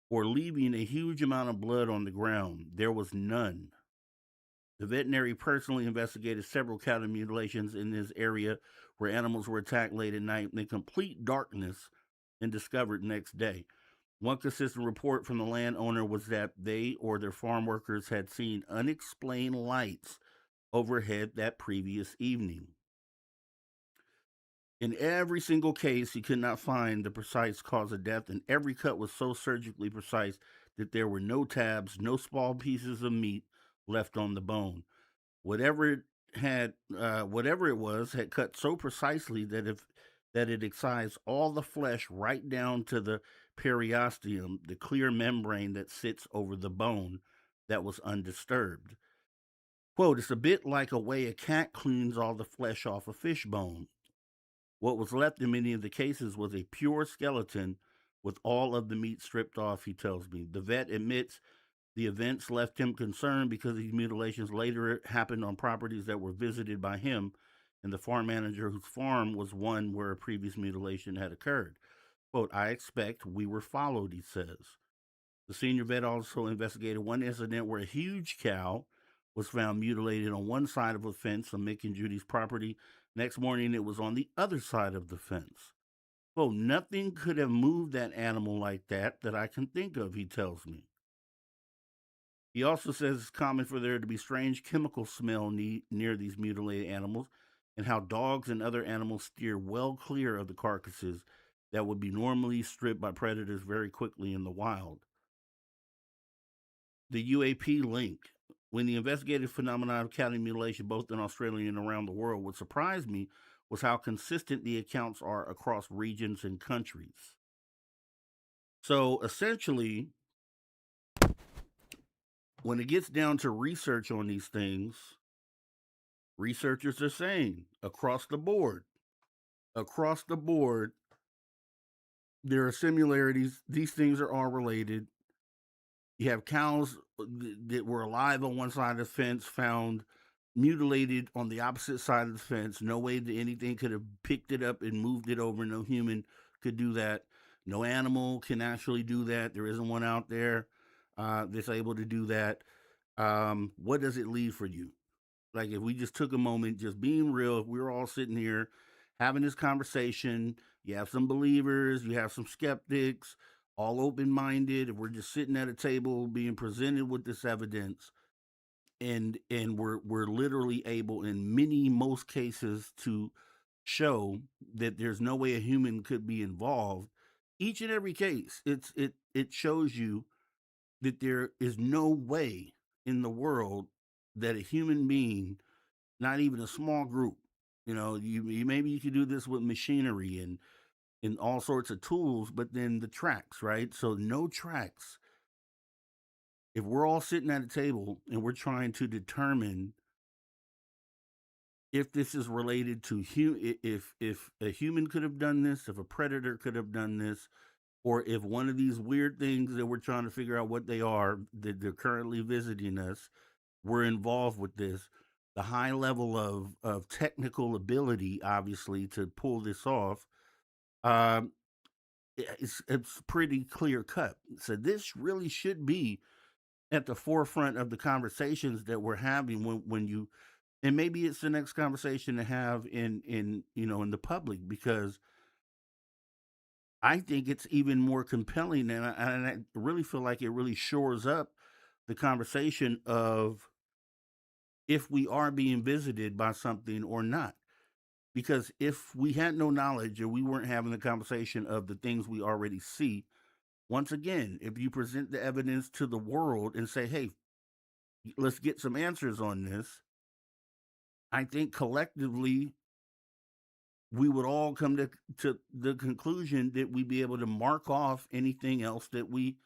or leaving a huge amount of blood on the ground. There was none. The veterinary personally investigated several cattle mutilations in this area where animals were attacked late at night in complete darkness and discovered next day. One consistent report from the landowner was that they or their farm workers had seen unexplained lights overhead that previous evening. In every single case, he could not find the precise cause of death, and every cut was so surgically precise that there were no tabs, no small pieces of meat left on the bone. Whatever it was, had cut so precisely that it excised all the flesh right down to the periosteum, the clear membrane that sits over the bone, that was undisturbed. Quote, it's a bit like a way a cat cleans all the flesh off a fish bone. What was left in many of the cases was a pure skeleton with all of the meat stripped off, he tells me. The vet admits the events left him concerned because these mutilations later happened on properties that were visited by him and the farm manager whose farm was one where a previous mutilation had occurred. Quote, I expect we were followed, he says. The senior vet also investigated one incident where a huge cow was found mutilated on one side of a fence on Mick and Judy's property. Next morning, it was on the other side of the fence. Quote, nothing could have moved that animal like that I can think of, he tells me. He also says it's common for there to be strange chemical smell near these mutilated animals, and how dogs and other animals steer well clear of the carcasses that would be normally stripped by predators very quickly in the wild. The UAP link. When the investigated phenomenon of cattle mutilation, both in Australia and around the world, what surprised me was how consistent the accounts are across regions and countries. So essentially, when it gets down to research on these things, researchers are saying across the board, there are similarities. These things are all related. You have cows that were alive on one side of the fence found mutilated on the opposite side of the fence. No way that anything could have picked it up and moved it over. No human could do that. No animal can actually do that. There isn't one out there that's able to do that. What does it leave for you? Like, if we just took a moment, just being real, if we were all sitting here having this conversation, you have some believers, you have some skeptics, all open-minded, if we're just sitting at a table being presented with this evidence, and we're literally able in most cases to show that there's no way a human could be involved. Each and every case, it shows you that there is no way in the world that a human being, not even a small group, you maybe you could do this with machinery and all sorts of tools, but then the tracks, right? So no tracks. If we're all sitting at a table and we're trying to determine if this is related to if a human could have done this, if a predator could have done this, or if one of these weird things that we're trying to figure out what they are, that they're currently visiting us, were involved with this, the high level of technical ability, obviously, to pull this off, it's pretty clear cut. So this really should be at the forefront of the conversations that we're having when you, and maybe it's the next conversation to have in the public, because I think it's even more compelling, and I really feel like it really shores up the conversation of if we are being visited by something or not. Because if we had no knowledge, or we weren't having the conversation of the things we already see, once again, if you present the evidence to the world and say, hey, let's get some answers on this, I think collectively we would all come to the conclusion that we'd be able to mark off anything else that we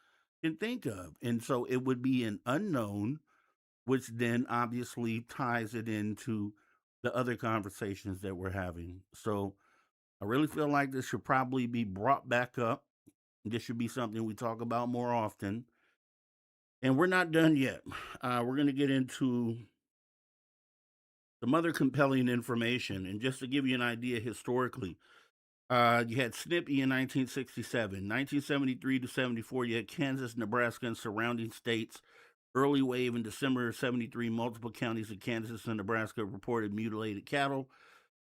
can think of. And so it would be an unknown, which then obviously ties it into the other conversations that we're having. So I really feel like this should probably be brought back up. This should be something we talk about more often. And we're not done yet. We're going to get into some other compelling information. And just to give you an idea historically, you had Snippy in 1967. 1973 to 74, you had Kansas, Nebraska, and surrounding states. Early wave in December of 73, multiple counties of Kansas and Nebraska reported mutilated cattle.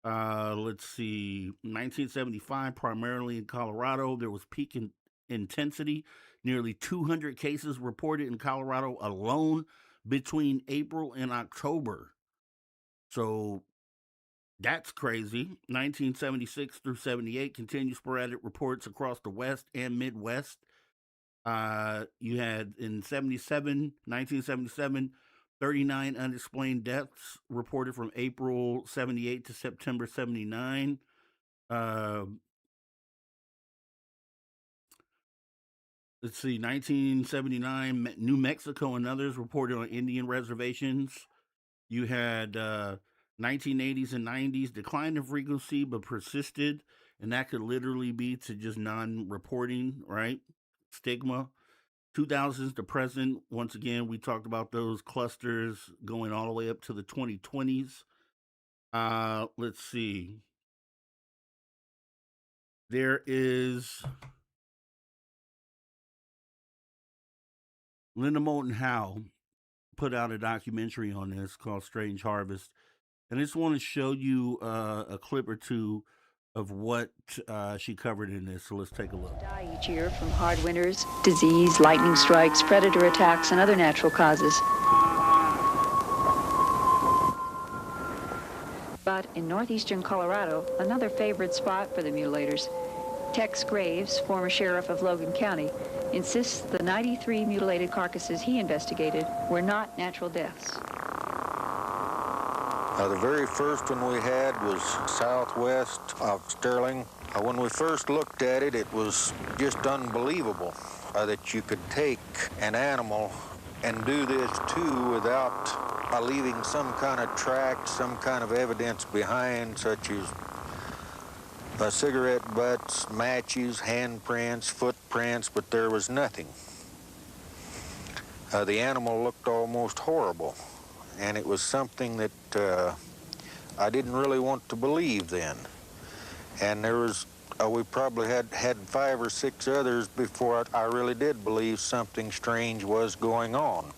Let's see, 1975, primarily in Colorado, there was peak intensity. Nearly 200 cases reported in Colorado alone between April and October. So That's crazy. 1976 through 78, continued sporadic reports across the West and Midwest. You had in 1977, 39 unexplained deaths reported from April 78 to September 79. Uh, let's see, 1979, New Mexico and others reported on Indian reservations. You had 1980s and 90s decline in frequency, but persisted, and that could literally be to just non-reporting, right? Stigma. 2000s to present. Once again, we talked about those clusters going all the way up to the 2020s. Let's see. There is Linda Moulton Howe put out a documentary on this called Strange Harvest. And I just want to show you a clip or two of what she covered in this. So let's take a look. Die each year from hard winters, disease, lightning strikes, predator attacks, and other natural causes. But in northeastern Colorado, another favorite spot for the mutilators, Tex Graves, former sheriff of Logan County, insists the 93 mutilated carcasses he investigated were not natural deaths. The very first one we had was southwest of Sterling. When we first looked at it, it was just unbelievable that you could take an animal and do this too without leaving some kind of track, some kind of evidence behind, such as cigarette butts, matches, handprints, footprints, but there was nothing. The animal looked almost horrible. And it was something that I didn't really want to believe then. And there was, we probably had 5 or 6 others before I really did believe something strange was going on.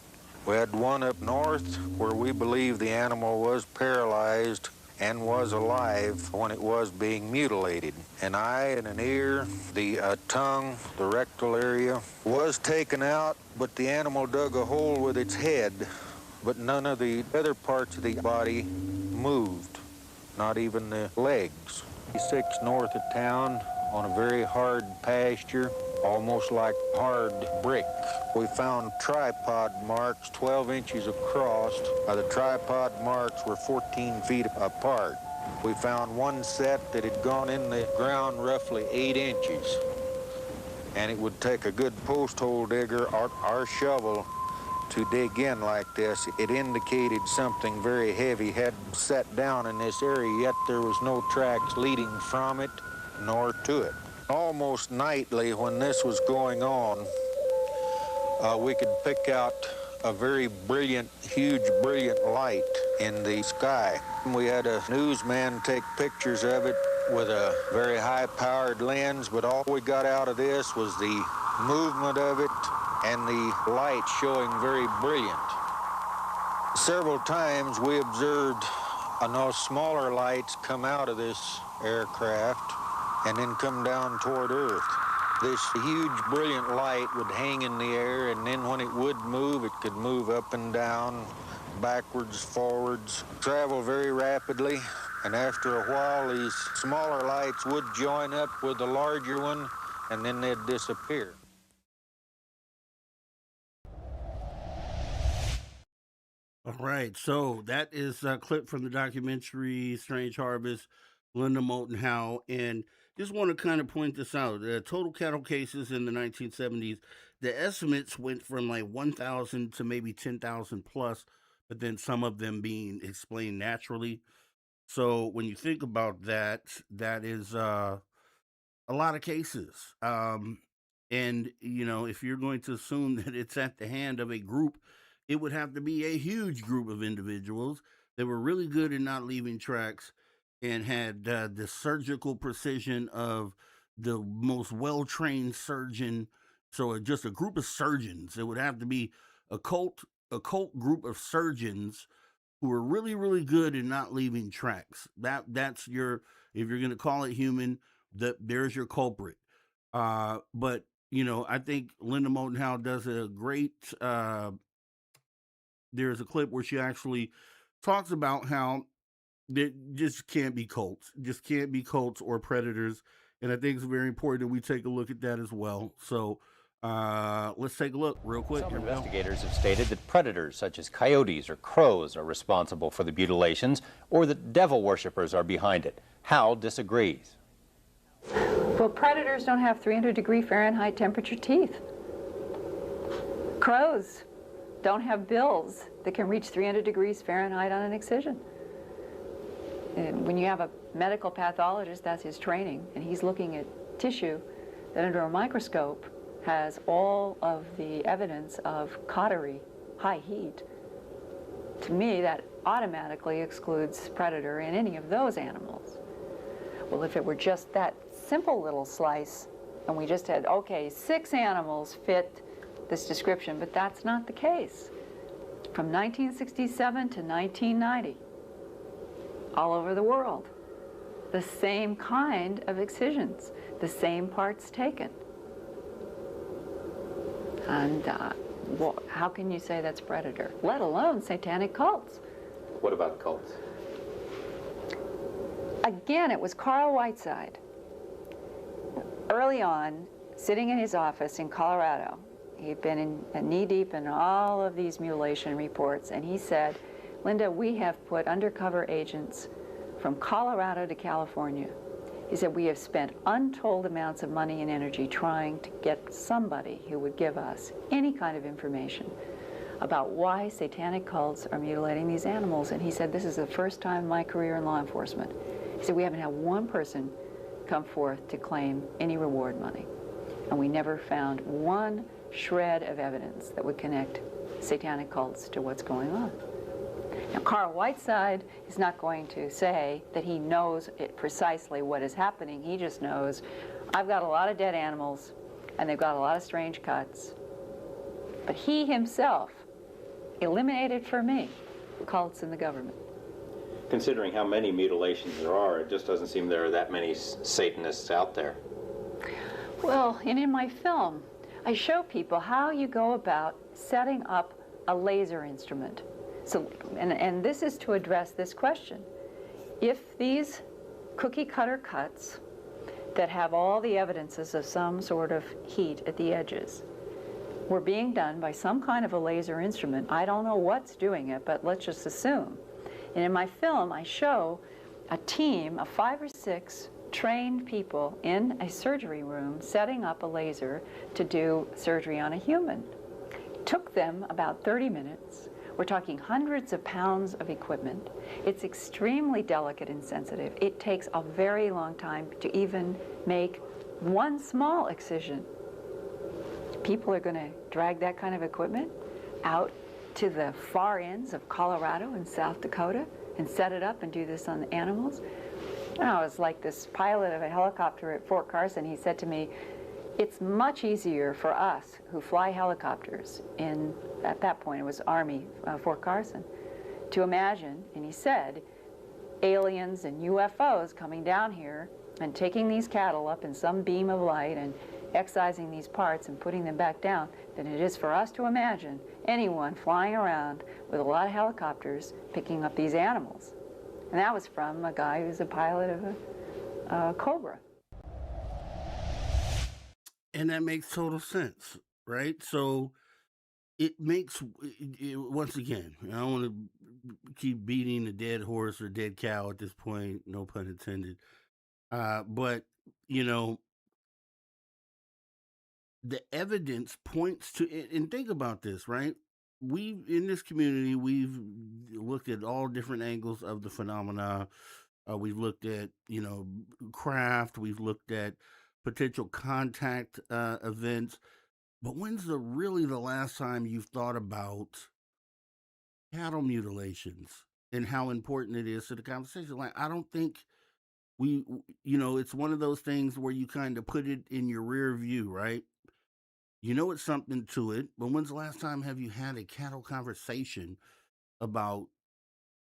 We had one up north where we believed the animal was paralyzed and was alive when it was being mutilated. An eye and an ear, the tongue, the rectal area was taken out, but the animal dug a hole with its head. But none of the other parts of the body moved, not even the legs. 6 north of town on a very hard pasture, almost like hard brick. We found tripod marks 12 inches across. The tripod marks were 14 feet apart. We found one set that had gone in the ground roughly 8 inches. And it would take a good post hole digger or our shovel to dig in like this. It indicated something very heavy had sat down in this area, yet there was no tracks leading from it nor to it. Almost nightly when this was going on, we could pick out a very brilliant, huge, brilliant light in the sky. We had a newsman take pictures of it with a very high-powered lens, but all we got out of this was the movement of it and the light showing very brilliant. Several times we observed smaller lights come out of this aircraft and then come down toward Earth. This huge brilliant light would hang in the air, and then when it would move, it could move up and down, backwards, forwards, travel very rapidly. And after a while, these smaller lights would join up with the larger one, and then they'd disappear. All right, so that is a clip from the documentary Strange Harvest, Linda Moulton Howe. And just want to kind of point this out. The total cattle cases in the 1970s, the estimates went from like 1,000 to maybe 10,000 plus, but then some of them being explained naturally. So when you think about that, that is a lot of cases. And, if you're going to assume that it's at the hand of a group, it would have to be a huge group of individuals that were really good at not leaving tracks and had the surgical precision of the most well-trained surgeon. So just a group of surgeons. It would have to be a cult group of surgeons who are really, really good at not leaving tracks. That's your, if you're going to call it human, there's your culprit. But I think Linda Moulton Howe does a great. There's a clip where she actually talks about how There just can't be cults. Just can't be cults or predators. And I think it's very important that we take a look at that as well. So let's take a look real quick. Some Here we go. investigators have stated that predators such as coyotes or crows are responsible for the mutilations, or that devil worshippers are behind it. Hal disagrees. Well, predators don't have 300-degree Fahrenheit temperature teeth. Crows don't have bills that can reach 300 degrees Fahrenheit on an excision. And when you have a medical pathologist, that's his training, and he's looking at tissue that under a microscope has all of the evidence of cautery, high heat. To me, that automatically excludes predator in any of those animals. Well, if it were just that simple little slice, and we just had, okay, 6 animals fit this description, but that's not the case. From 1967 to 1990, all over the world, the same kind of excisions, the same parts taken. And well, how can you say that's predator, let alone satanic cults? What about cults? Again, it was Carl Whiteside, early on, sitting in his office in Colorado. He'd been knee-deep in all of these mutilation reports, and he said, Linda, we have put undercover agents from Colorado to California. He said, we have spent untold amounts of money and energy trying to get somebody who would give us any kind of information about why satanic cults are mutilating these animals. And he said, this is the first time in my career in law enforcement. He said, we haven't had one person come forth to claim any reward money. And we never found one shred of evidence that would connect satanic cults to what's going on. Now, Carl Whiteside is not going to say that he knows precisely what is happening. He just knows, I've got a lot of dead animals, and they've got a lot of strange cuts. But he himself eliminated for me cults in the government. Considering how many mutilations there are, it just doesn't seem there are that many Satanists out there. Well, and in my film, I show people how you go about setting up a laser instrument. So, and this is to address this question. If these cookie cutter cuts that have all the evidences of some sort of heat at the edges were being done by some kind of a laser instrument, I don't know what's doing it, but let's just assume. And in my film, I show a team of 5 or 6 trained people in a surgery room setting up a laser to do surgery on a human. It took them about 30 minutes. We're talking hundreds of pounds of equipment. It's extremely delicate and sensitive. It takes a very long time to even make one small excision. People are going to drag that kind of equipment out to the far ends of Colorado and South Dakota and set it up and do this on the animals. And I was like this pilot of a helicopter at Fort Carson. He said to me, it's much easier for us who fly helicopters in, at that point it was Army, Fort Carson, to imagine, and he said, aliens and UFOs coming down here and taking these cattle up in some beam of light and excising these parts and putting them back down than it is for us to imagine anyone flying around with a lot of helicopters picking up these animals. And that was from a guy who's a pilot of a Cobra. And that makes total sense, right? So it makes, once again, I don't want to keep beating a dead horse or dead cow at this point, no pun intended. But, you know, the evidence points to, and think about this, right? In this community, we've looked at all different angles of the phenomena. We've looked at, you know, craft. We've looked at potential contact events. But when's really the last time you've thought about cattle mutilations and how important it is to the conversation? Like, I don't think you know, it's one of those things where you kind of put it in your rear view, right? You know, it's something to it, but when's the last time have you had a cattle conversation about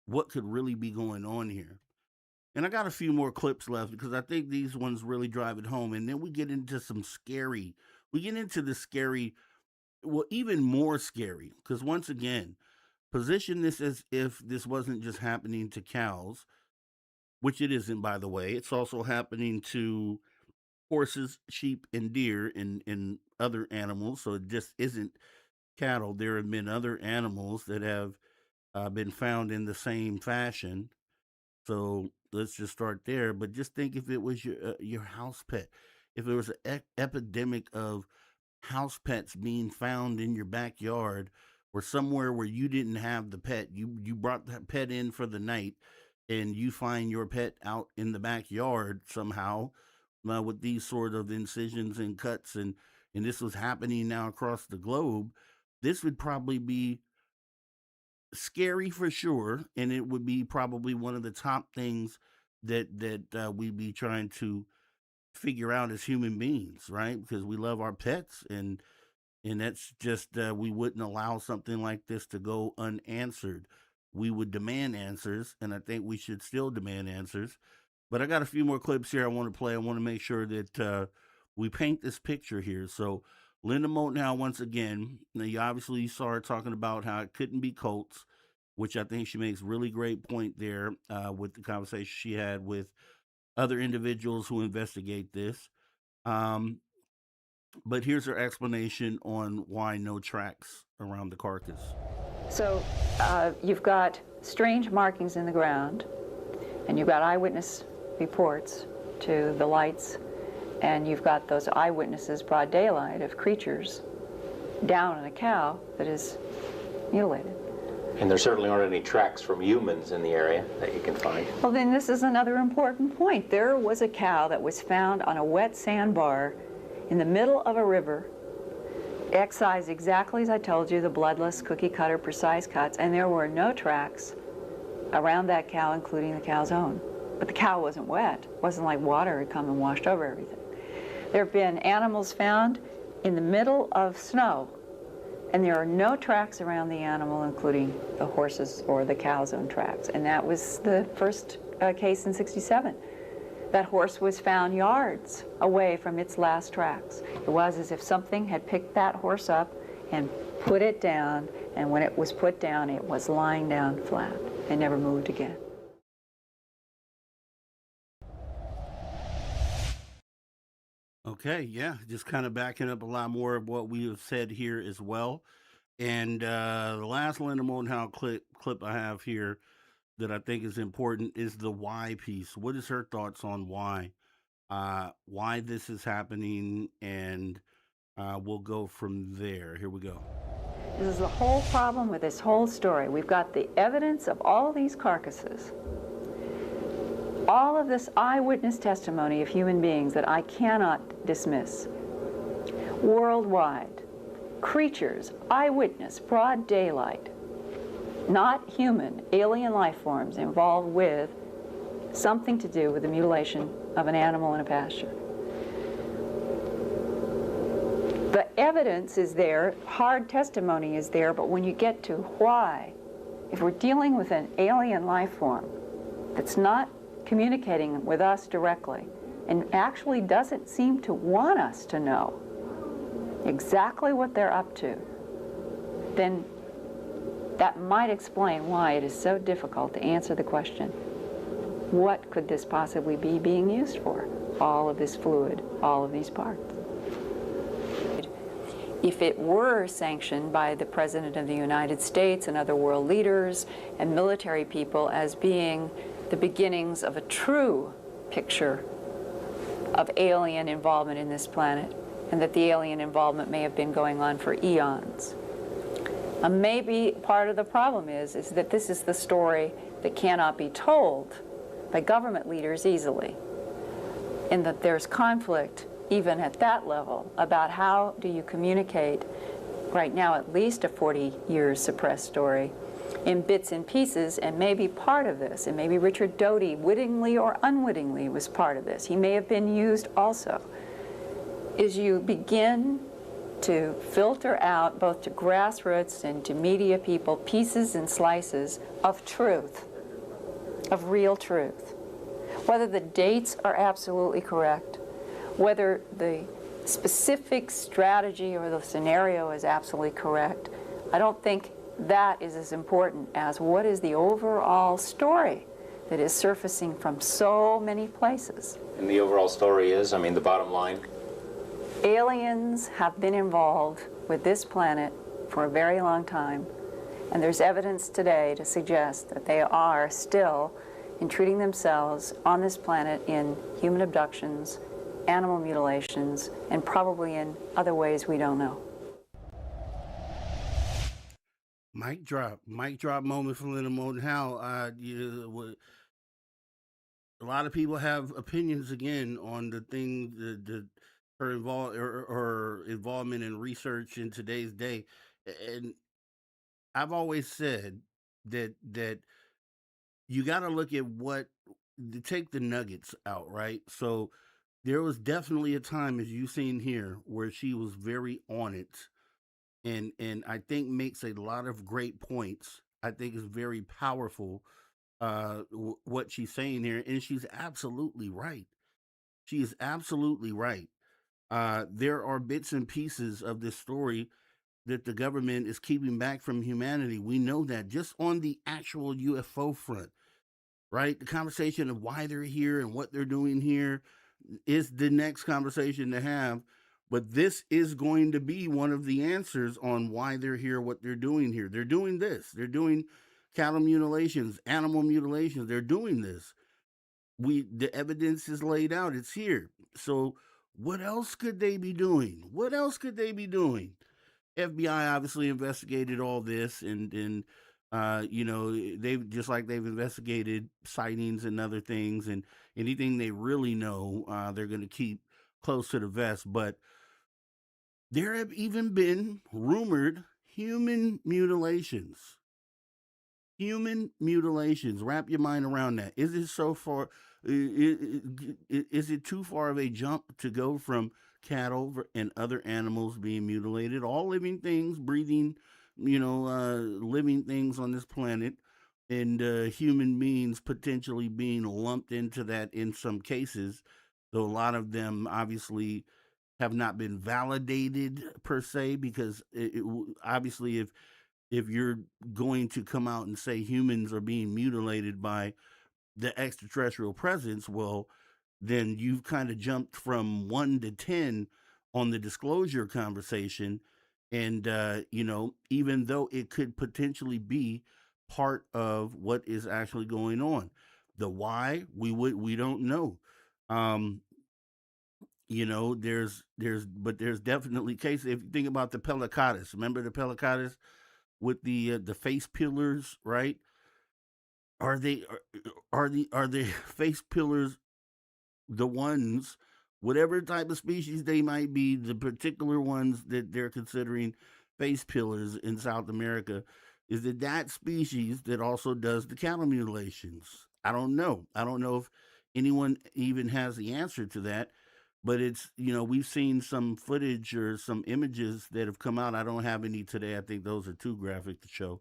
what could really be going on here? And I got a few more clips left because I think these ones really drive it home. And then we get into the scary, well, even more scary, because once again, position this as if this wasn't just happening to cows. which it isn't, by the way. It's also happening to horses, sheep, and deer, and other animals. So it just isn't cattle. There have been other animals that have been found in the same fashion. So let's just start there. But just think if it was your house pet, if there was an epidemic of house pets being found in your backyard or somewhere where you didn't have the pet, you brought that pet in for the night, and you find your pet out in the backyard somehow with these sort of incisions and cuts, and this was happening now across the globe. This would probably be scary for sure, and it would be probably one of the top things that we'd be trying to figure out as human beings, right? Because we love our pets, and that's just we wouldn't allow something like this to go unanswered. We would demand answers, and I think we should still demand answers. But I got a few more clips here I want to play. I want to make sure that we paint this picture here. So Linda Motenhow, once again, now you obviously saw her talking about how it couldn't be Colts, which I think she makes really great point there with the conversation she had with other individuals who investigate this. But here's her explanation on why no tracks around the carcass. So you've got strange markings in the ground, and you've got eyewitness reports to the lights, and you've got those eyewitnesses, broad daylight, of creatures down on a cow that is mutilated. And there certainly aren't any tracks from humans in the area that you can find. Well, then this is another important point. There was a cow that was found on a wet sandbar in the middle of a river, excised exactly as I told you, the bloodless, cookie-cutter, precise cuts, and there were no tracks around that cow, including the cow's own. But the cow wasn't wet. It wasn't like water had come and washed over everything. There have been animals found in the middle of snow, and there are no tracks around the animal, including the horses or the cow's own tracks. And that was the first case in '67. That horse was found yards away from its last tracks. It was as if something had picked that horse up and put it down, and when it was put down, it was lying down flat and never moved again. Okay, yeah, just kind of backing up a lot more of what we have said here as well. And the last Linda Motenhow clip I have here that I think is important is the why piece. What is her thoughts on why this is happening? And we'll go from there. Here we go. This is the whole problem with this whole story. We've got the evidence of all these carcasses, all of this eyewitness testimony of human beings that I cannot dismiss. Worldwide, creatures, eyewitness, broad daylight, not human, alien life forms involved with something to do with the mutilation of an animal in a pasture. The evidence is there, hard testimony is there, but when you get to why, if we're dealing with an alien life form that's not communicating with us directly and actually doesn't seem to want us to know exactly what they're up to, then that might explain why it is so difficult to answer the question, what could this possibly be being used for? All of this fluid, all of these parts. If it were sanctioned by the President of the United States and other world leaders and military people as being the beginnings of a true picture of alien involvement in this planet, and that the alien involvement may have been going on for eons. Maybe part of the problem is that this is the story that cannot be told by government leaders easily, and that there's conflict even at that level about how do you communicate, right now at least a 40 years suppressed story, in bits and pieces, and maybe part of this, and maybe Richard Doty, wittingly or unwittingly, was part of this. He may have been used also. Is you begin to filter out, both to grassroots and to media people, pieces and slices of truth, of real truth. Whether the dates are absolutely correct, whether the specific strategy or the scenario is absolutely correct, I don't think that is as important as what is the overall story that is surfacing from so many places. And the overall story is, I mean, the bottom line? Aliens have been involved with this planet for a very long time, and there's evidence today to suggest that they are still intruding themselves on this planet in human abductions, animal mutilations, and probably in other ways we don't know. Mic drop moment from Little Mo and Hal. A lot of people have opinions again on the thing, her involvement in research in today's day, and I've always said that you got to look at to take the nuggets out, right? So there was definitely a time, as you've seen here, where she was very on it, and I think makes a lot of great points. I think is very powerful what she's saying here, and she's absolutely right. She is absolutely right. There are bits and pieces of this story that the government is keeping back from humanity. We know that just on the actual UFO front, right? The conversation of why they're here and what they're doing here is the next conversation to have. But this is going to be one of the answers on why they're here, what they're doing here. They're doing this. They're doing cattle mutilations, animal mutilations. They're doing this. The evidence is laid out. It's here. So what else could they be doing? What else could they be doing? FBI obviously investigated all this, and they've just like they've investigated sightings and other things, and anything they really know, they're going to keep close to the vest. But there have even been rumored human mutilations. Human mutilations. Wrap your mind around that. Is it so far? Is it too far of a jump to go from cattle and other animals being mutilated, all living things, breathing, living things on this planet, and human beings potentially being lumped into that in some cases, though a lot of them obviously have not been validated per se, because obviously if you're going to come out and say humans are being mutilated by the extraterrestrial presence, well, then you've kind of jumped from 1 to 10 on the disclosure conversation. And, even though it could potentially be part of what is actually going on, the why, we don't know. There's definitely cases. If you think about the Pelicatus, remember the Pelicatus with the face peelers, right? Are the face peelers the ones, whatever type of species they might be, the particular ones that they're considering face peelers in South America, is it that species that also does the cattle mutilations? I don't know. I don't know if anyone even has the answer to that, but it's, we've seen some footage or some images that have come out. I don't have any today. I think those are too graphic to show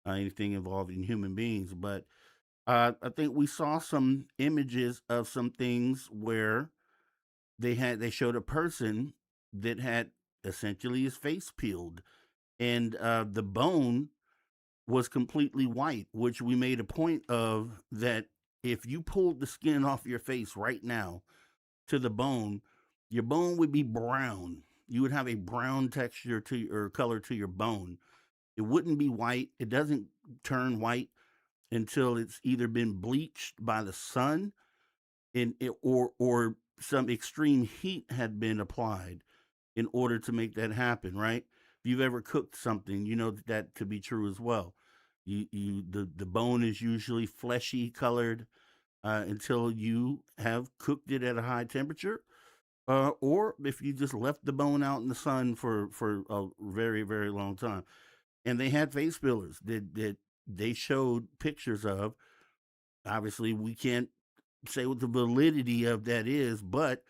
anything involving human beings, but I think we saw some images of some things where they showed a person that had essentially his face peeled, and the bone was completely white, which we made a point of that if you pulled the skin off your face right now to the bone, your bone would be brown. You would have a brown texture to or color to your bone. It wouldn't be white. It doesn't turn white until it's either been bleached by the sun or some extreme heat had been applied in order to make that happen, right? If you've ever cooked something, you know that to be true as well. The bone is usually fleshy colored until you have cooked it at a high temperature, or if you just left the bone out in the sun for a very, very long time. And they had face peelers that they showed pictures of. Obviously, we can't say what the validity of that is, but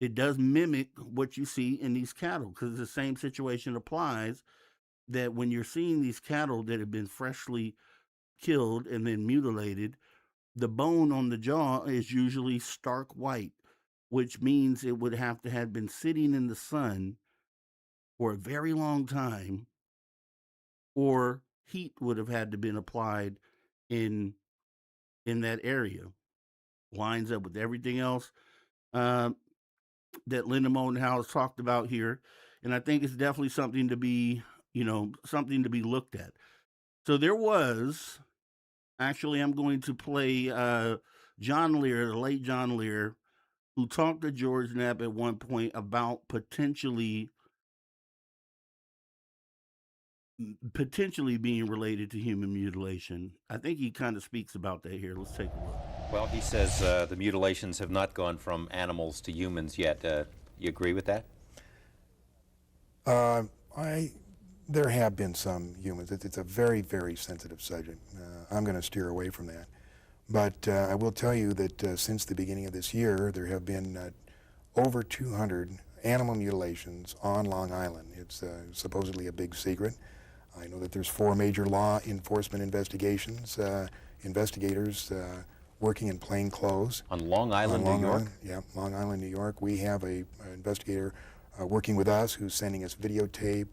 it does mimic what you see in these cattle, because the same situation applies, that when you're seeing these cattle that have been freshly killed and then mutilated, the bone on the jaw is usually stark white, which means it would have to have been sitting in the sun for a very long time, or heat would have had to been applied in in that area. Lines up with everything else that Linda Motenhouse talked about here. And I think it's definitely something to be, something to be looked at. So there was, actually, I'm going to play John Lear, the late John Lear, who talked to George Knapp at one point about potentially being related to human mutilation. I think he kind of speaks about that here. Let's take a look. Well, he says the mutilations have not gone from animals to humans yet. You agree with that? There have been some humans. It's a very, very sensitive subject. I'm going to steer away from that. But I will tell you that since the beginning of this year, there have been over 200 animal mutilations on Long Island. It's supposedly a big secret. I know that there's 4 major law enforcement investigations, investigators working in plain clothes. On Long Island, New York? Yeah, Long Island, New York. We have an investigator working with us who's sending us videotape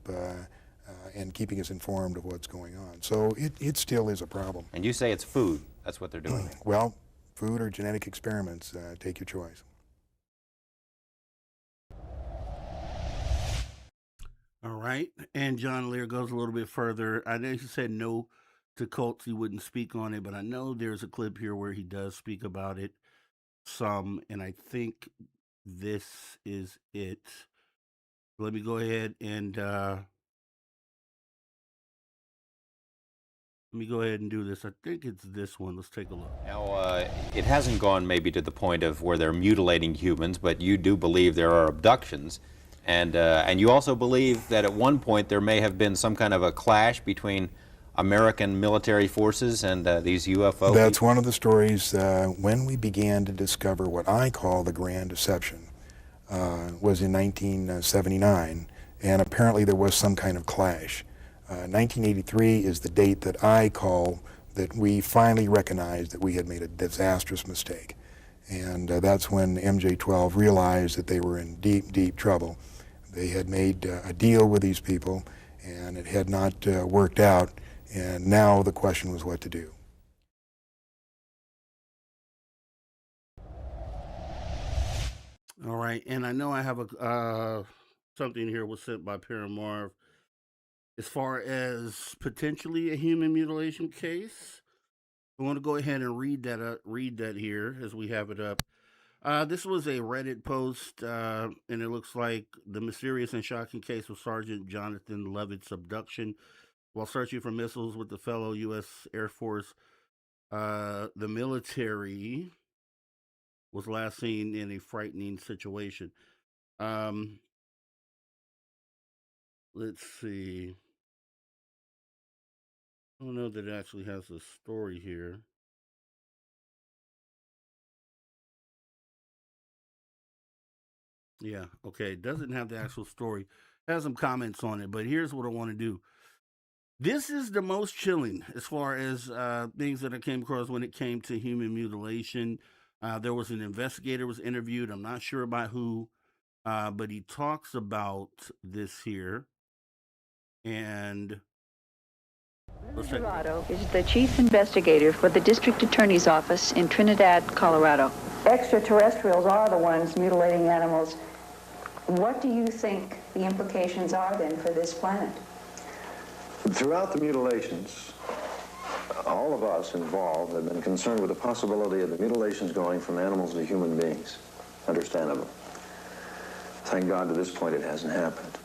and keeping us informed of what's going on. So it still is a problem. And you say it's food. That's what they're doing. Well, food or genetic experiments, take your choice. All right. And John Lear goes a little bit further. I know he said no to cults. He wouldn't speak on it, but I know there's a clip here where he does speak about it some, and I think this is it. Let me go ahead and do this. I think it's this one. Let's take a look. Now, it hasn't gone maybe to the point of where they're mutilating humans, but you do believe there are abductions. And you also believe that at one point there may have been some kind of a clash between American military forces and these UFO. That's one of the stories. When we began to discover what I call the Grand Deception was in 1979, and apparently there was some kind of clash. 1983 is the date that I call that we finally recognized that we had made a disastrous mistake. And that's when MJ-12 realized that they were in deep, deep trouble. They had made a deal with these people, and it had not worked out, and now the question was what to do. All right, and I know I have a something here was sent by Paramarv as far as potentially a human mutilation case. I want to go ahead and read that here as we have it up. This was a Reddit post, and it looks like the mysterious and shocking case of Sergeant Jonathan Levitt's abduction while searching for missiles with the fellow U.S. Air Force. The military was last seen in a frightening situation. Let's see. I don't know that it actually has a story here. Yeah, okay. It doesn't have the actual story. It has some comments on it, but here's what I want to do. This is the most chilling as far as things that I came across when it came to human mutilation. There was an investigator was interviewed. I'm not sure by who, but he talks about this here. And Colorado is the chief investigator for the district attorney's office in Trinidad, Colorado. Extraterrestrials are the ones mutilating animals. What do you think the implications are then for this planet? Throughout the mutilations, all of us involved have been concerned with the possibility of the mutilations going from animals to human beings. Understandable. Thank God to this point it hasn't happened.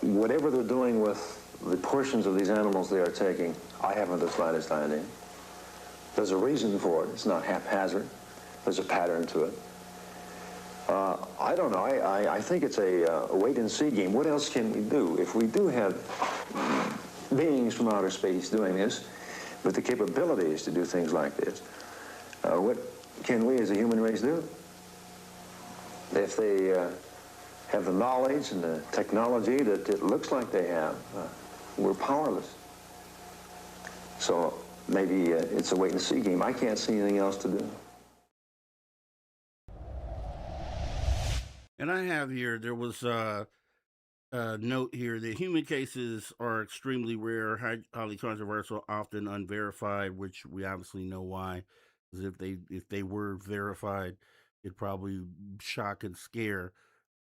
Whatever they're doing with the portions of these animals they are taking, I haven't the slightest idea. There's a reason for it. It's not haphazard. There's a pattern to it. I don't know. I think it's a wait-and-see game. What else can we do? If we do have beings from outer space doing this with the capabilities to do things like this, what can we as a human race do? If they have the knowledge and the technology that it looks like they have, we're powerless. So maybe it's a wait-and-see game. I can't see anything else to do. I have here, there was note here that human cases are extremely rare, highly controversial, often unverified, which we obviously know why. Because if they were verified, it'd probably shock and scare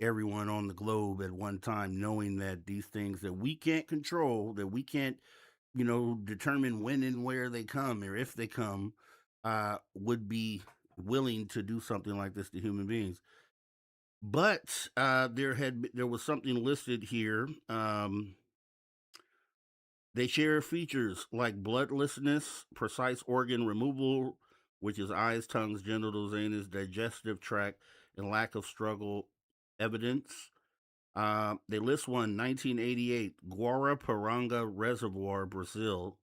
everyone on the globe at one time, knowing that these things that we can't control, that we can't, determine when and where they come or if they come, would be willing to do something like this to human beings. But there was something listed here. They share features like bloodlessness, precise organ removal, which is eyes, tongues, genitals, anus, digestive tract, and lack of struggle evidence. They list one, 1988, Guaraparanga Reservoir, Brazil.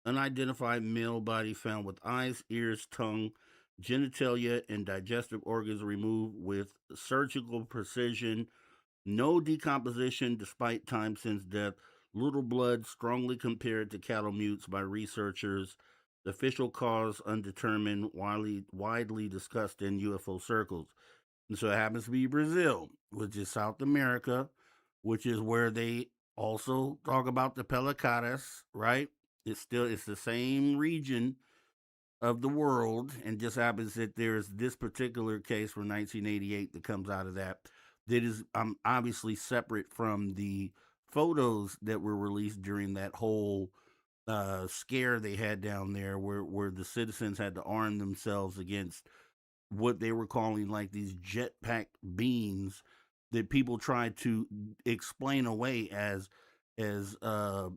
Unidentified male body found with eyes, ears, tongue, genitalia, and digestive organs removed with surgical precision. No decomposition despite time since death. Little blood strongly compared to cattle mutes by researchers. The official cause undetermined, widely discussed in UFO circles. And so it happens to be Brazil, which is South America, which is where they also talk about the Pelicadas, right? It's the same region of the world, and just happens that there's this particular case from 1988 that comes out of that is obviously separate from the photos that were released during that whole scare they had down there, where the citizens had to arm themselves against what they were calling like these jetpack beings that people tried to explain away as uh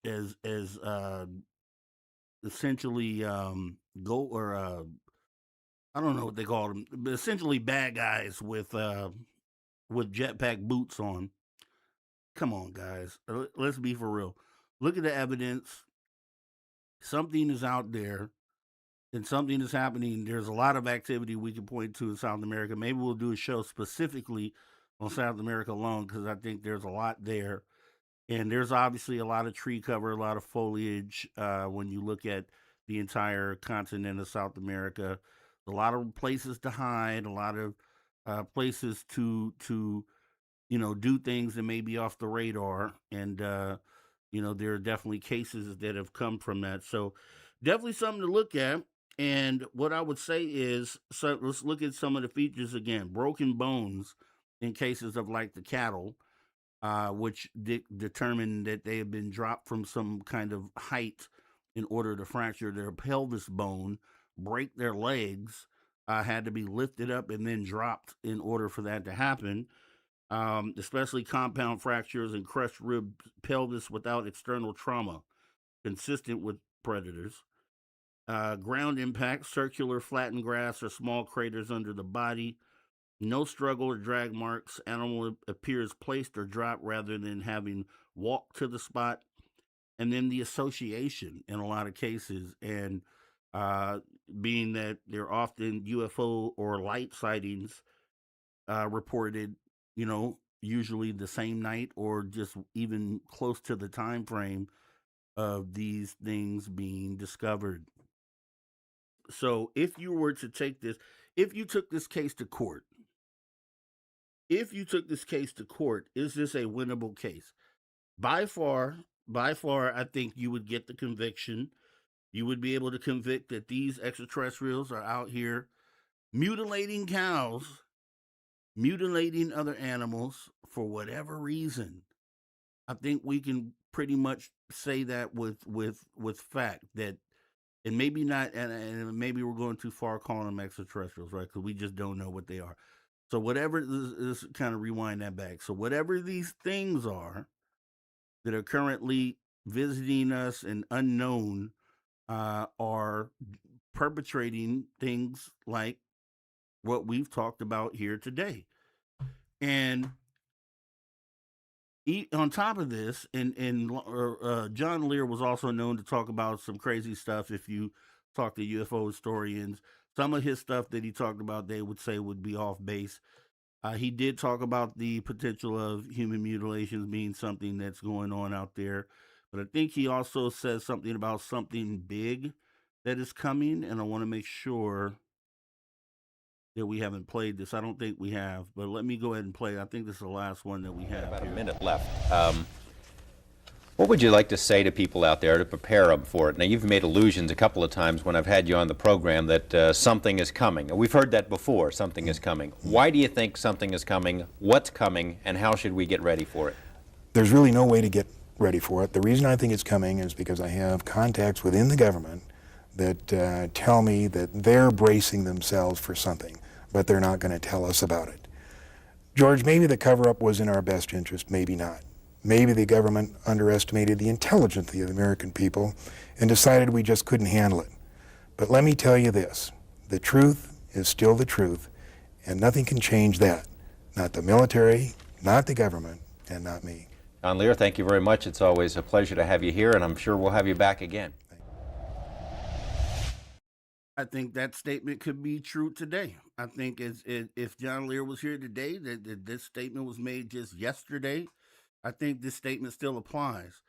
as essentially go or I don't know what they call them, but essentially bad guys with jetpack boots on. Come on, guys, let's be for real. Look at the evidence. Something is out there, and something is happening. There's a lot of activity we can point to in South America. Maybe we'll do a show specifically on South America alone, because I think there's a lot there. And there's obviously a lot of tree cover, a lot of foliage when you look at the entire continent of South America. A lot of places to hide, a lot of places to do things that may be off the radar. And there are definitely cases that have come from that. So definitely something to look at. And what I would say is, so let's look at some of the features again. Broken bones in cases of like the cattle, which determined that they had been dropped from some kind of height in order to fracture their pelvis bone, break their legs, had to be lifted up and then dropped in order for that to happen. Especially compound fractures and crushed rib pelvis without external trauma, consistent with predators. Ground impact, circular flattened grass or small craters under the body. No struggle or drag marks. Animal appears placed or dropped rather than having walked to the spot. And then the association in a lot of cases, and being that they're often UFO or light sightings reported, usually the same night or just even close to the time frame of these things being discovered. So if you were to take this, if you took this case to court, is this a winnable case? By far, I think you would get the conviction. You would be able to convict that these extraterrestrials are out here mutilating cows, mutilating other animals for whatever reason. I think we can pretty much say that with fact that, and maybe not, and maybe we're going too far calling them extraterrestrials, right? Because we just don't know what they are. So whatever, let's kind of rewind that back. So whatever these things are that are currently visiting us and unknown, are perpetrating things like what we've talked about here today. And on top of this, and John Lear was also known to talk about some crazy stuff. If you talk to UFO historians, some of his stuff that he talked about, they would say would be off base. He did talk about the potential of human mutilations being something that's going on out there. But I think he also says something about something big that is coming. And I want to make sure that we haven't played this. I don't think we have, but let me go ahead and play. I think this is the last one that we have. About here. a minute left. What would you like to say to people out there to prepare them for it? Now, you've made allusions a couple of times when I've had you on the program that something is coming. We've heard that before, something is coming. Why do you think something is coming? What's coming? And how should we get ready for it? There's really no way to get ready for it. The reason I think it's coming is because I have contacts within the government that tell me that they're bracing themselves for something, but they're not going to tell us about it. George, maybe the cover-up was in our best interest, maybe not. Maybe the government underestimated the intelligence of the American people and decided we just couldn't handle it. But let me tell you this, the truth is still the truth, and nothing can change that. Not the military, not the government, and not me. John Lear, thank you very much. It's always a pleasure to have you here, and I'm sure we'll have you back again. I think that statement could be true today. I think if John Lear was here today, that this statement was made just yesterday, I think this statement still applies.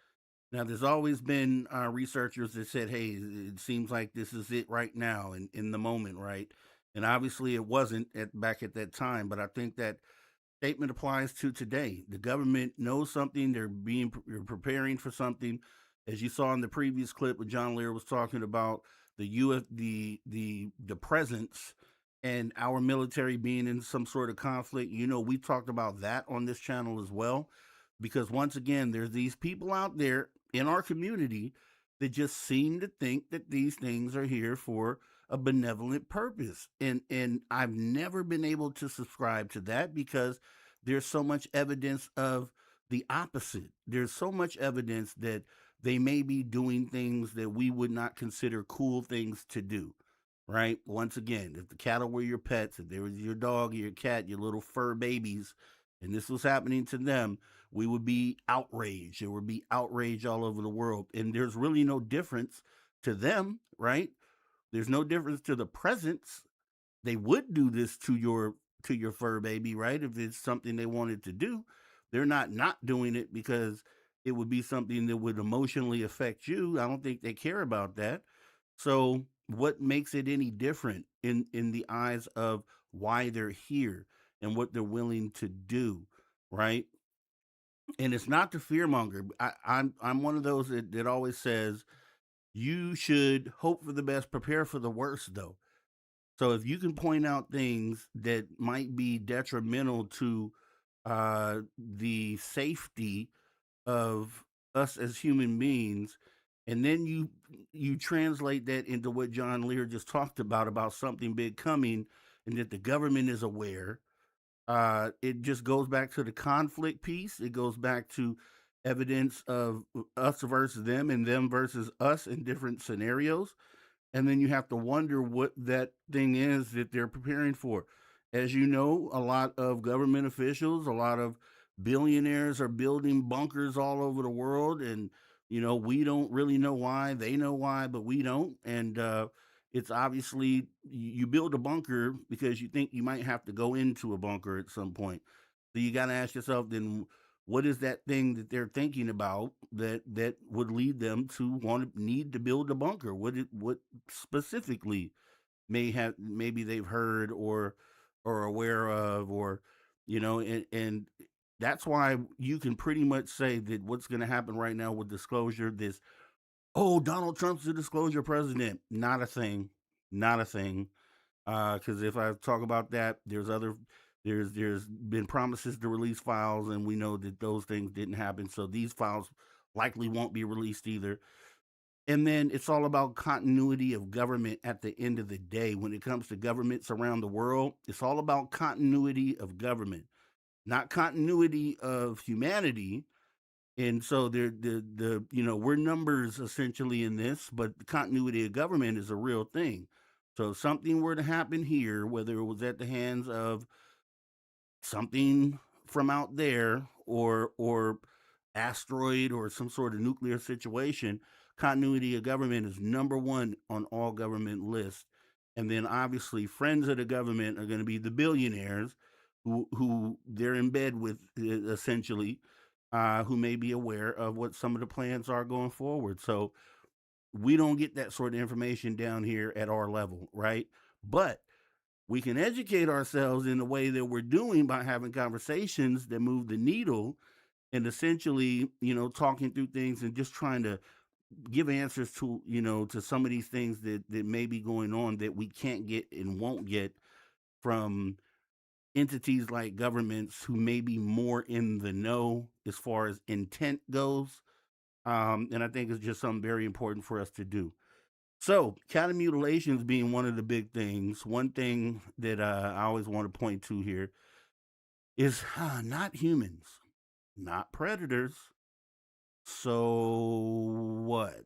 Now, there's always been researchers that said, hey, it seems like this is it right now in the moment, right? And obviously it wasn't back at that time, but I think that statement applies to today. The government knows something, they're preparing for something. As you saw in the previous clip when John Lear was talking about the presence and our military being in some sort of conflict, we talked about that on this channel as well. Because once again, there's these people out there in our community that just seem to think that these things are here for a benevolent purpose. And I've never been able to subscribe to that because there's so much evidence of the opposite. There's so much evidence that they may be doing things that we would not consider cool things to do. Right? Once again, if the cattle were your pets, if there was your dog, your cat, your little fur babies, and this was happening to them, we would be outraged. There would be outrage all over the world. And there's really no difference to them, right? There's no difference to the presence. They would do this to your fur baby, right? If it's something they wanted to do. They're not doing it because it would be something that would emotionally affect you. I don't think they care about that. So what makes it any different in the eyes of why they're here and what they're willing to do, right? And it's not to fearmonger. I'm one of those that always says you should hope for the best, prepare for the worst, though. So if you can point out things that might be detrimental to the safety of us as human beings, and then you translate that into what John Lear just talked about something big coming, and that the government is aware. It just goes back to the conflict piece. It goes back to evidence of us versus them and them versus us in different scenarios. And then you have to wonder what that thing is that they're preparing for. As you know, a lot of government officials, a lot of billionaires are building bunkers all over the world. And, we don't really know why. They know why, but we don't. And it's obviously you build a bunker because you think you might have to go into a bunker at some point. So you got to ask yourself, then what is that thing that they're thinking about that would lead them to need to build a bunker? What specifically maybe they've heard or aware of, or and that's why you can pretty much say that what's going to happen right now with disclosure, Donald Trump's the disclosure president, not a thing. Because if I talk about that, there's been promises to release files, and we know that those things didn't happen. So these files likely won't be released either. And then it's all about continuity of government at the end of the day. When it comes to governments around the world, it's all about continuity of government, not continuity of humanity. And so we're numbers essentially in this, but the continuity of government is a real thing. So if something were to happen here, whether it was at the hands of something from out there or asteroid or some sort of nuclear situation, continuity of government is number one on all government lists. And then obviously friends of the government are going to be the billionaires who they're in bed with, essentially, who may be aware of what some of the plans are going forward. So we don't get that sort of information down here at our level, right? But We can educate ourselves in the way that we're doing by having conversations that move the needle and essentially, talking through things and just trying to give answers to, to some of these things that may be going on that we can't get and won't get from entities like governments who may be more in the know as far as intent goes. And I think it's just something very important for us to do. So, cattle mutilations being one of the big things. One thing that I always want to point to here is not humans, not predators. So, what?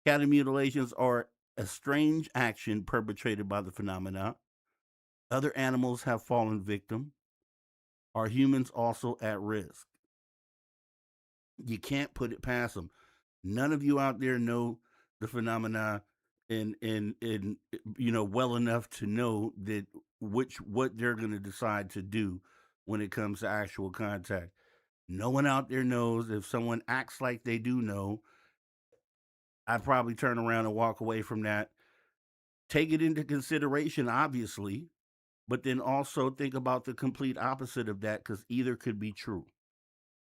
Cattle mutilations are a strange action perpetrated by the phenomena. Other animals have fallen victim. Are humans also at risk? You can't put it past them. None of you out there know the phenomena and well enough to know that what they're going to decide to do when it comes to actual contact. No one out there knows. If someone acts like they do know, I'd probably turn around and walk away from that. Take it into consideration, obviously, but then also think about the complete opposite of that, because either could be true.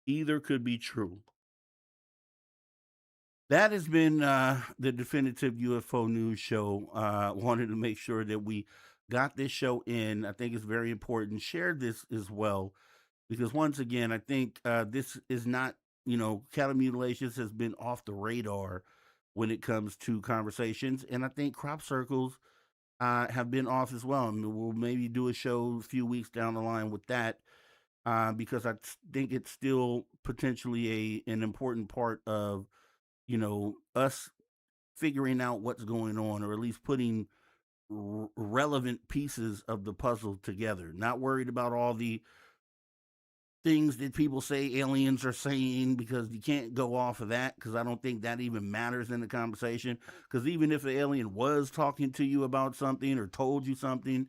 Either could be true. That has been the definitive UFO news show. Wanted to make sure that we got this show in. I think it's very important. Share this as well, because once again, I think this is not, cattle mutilations has been off the radar when it comes to conversations. And I think crop circles have been off as well. I mean, we'll maybe do a show a few weeks down the line with that because I think it's still potentially an important part of, us figuring out what's going on, or at least putting relevant pieces of the puzzle together. Not worried about all the things that people say aliens are saying, because you can't go off of that, because I don't think that even matters in the conversation. Because even if an alien was talking to you about something or told you something,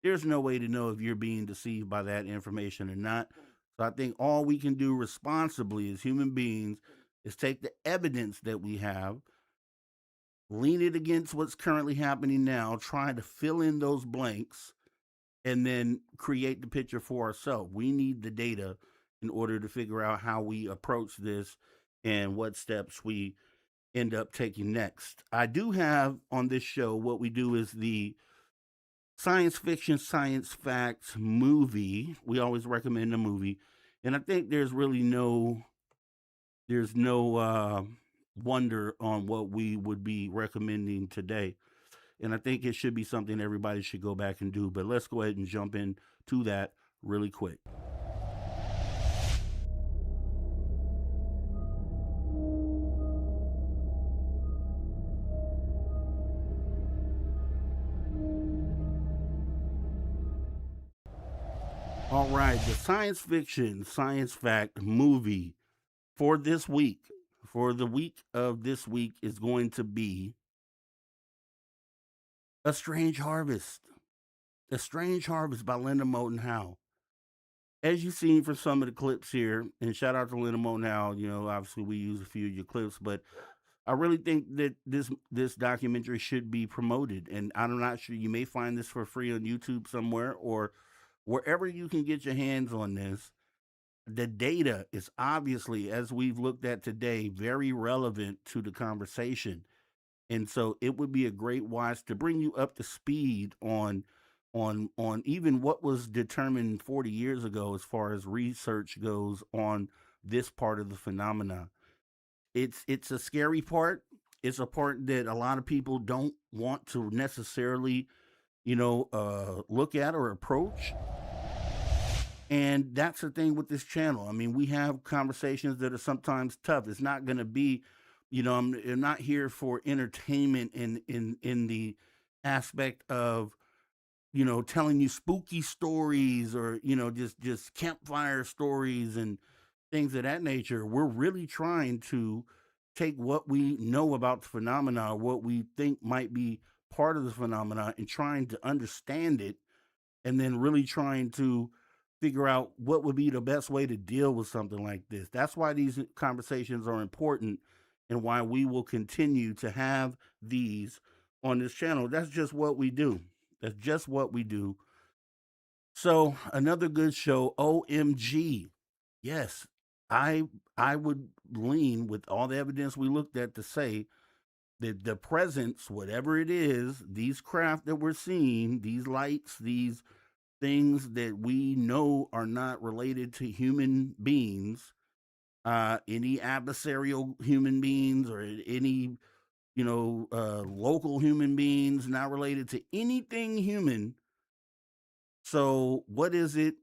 there's no way to know if you're being deceived by that information or not. So I think all we can do responsibly as human beings is take the evidence that we have, lean it against what's currently happening now, try to fill in those blanks, and then create the picture for ourselves. We need the data in order to figure out how we approach this and what steps we end up taking next. I do have on this show, what we do is the science fiction, science facts movie. We always recommend a movie. And I think there's really no wonder on what we would be recommending today. And I think it should be something everybody should go back and do. But let's go ahead and jump into that really quick. All right, the science fiction, science fact movie for this week, for the week of this week, is going to be A Strange Harvest. A Strange Harvest by Linda Moulton Howe. As you've seen from some of the clips here, and shout out to Linda Moulton Howe, obviously we use a few of your clips, but I really think that this documentary should be promoted. And I'm not sure, you may find this for free on YouTube somewhere or wherever you can get your hands on this. The data is obviously, as we've looked at today, very relevant to the conversation. And so it would be a great watch to bring you up to speed on even what was determined 40 years ago as far as research goes on this part of the phenomena. It's a scary part. It's a part that a lot of people don't want to necessarily, look at or approach. And that's the thing with this channel. I mean, we have conversations that are sometimes tough. It's not going to be, I'm not here for entertainment in the aspect of, telling you spooky stories or, just campfire stories and things of that nature. We're really trying to take what we know about the phenomena, what we think might be part of the phenomena, and trying to understand it, and then really trying to figure out what would be the best way to deal with something like this. That's why these conversations are important and why we will continue to have these on this channel. That's just what we do. That's just what we do. So another good show, OMG. Yes, I I would lean with all the evidence we looked at to say that the presence, whatever it is, these craft that we're seeing, these lights, these things that we know are not related to human beings, any adversarial human beings or any, local human beings, not related to anything human. So, what is it?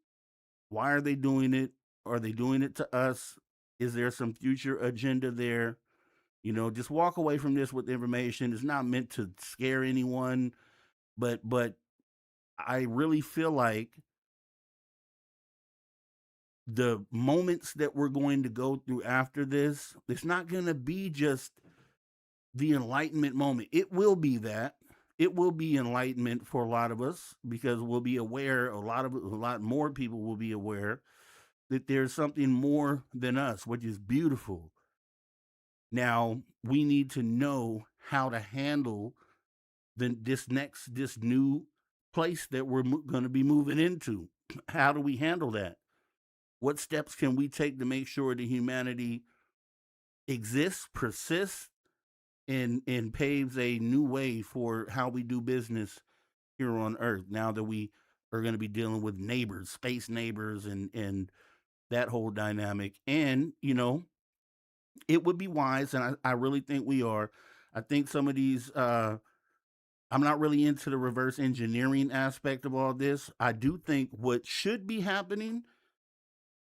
Why are they doing it? Are they doing it to us? Is there some future agenda there? Just walk away from this with information. It's not meant to scare anyone, but I really feel like the moments that we're going to go through after this, it's not going to be just the enlightenment moment. It will be that. It will be enlightenment for a lot of us because we'll be aware, a lot more people will be aware that there's something more than us, which is beautiful. Now, we need to know how to handle this new place that we're going to be moving into. How do we handle that? What steps can we take to make sure that humanity exists, persists, and paves a new way for how we do business here on Earth? Now that we are going to be dealing with neighbors, space neighbors, and that whole dynamic, and it would be wise, and I really think we are. I think some of these. I'm not really into the reverse engineering aspect of all this. I do think what should be happening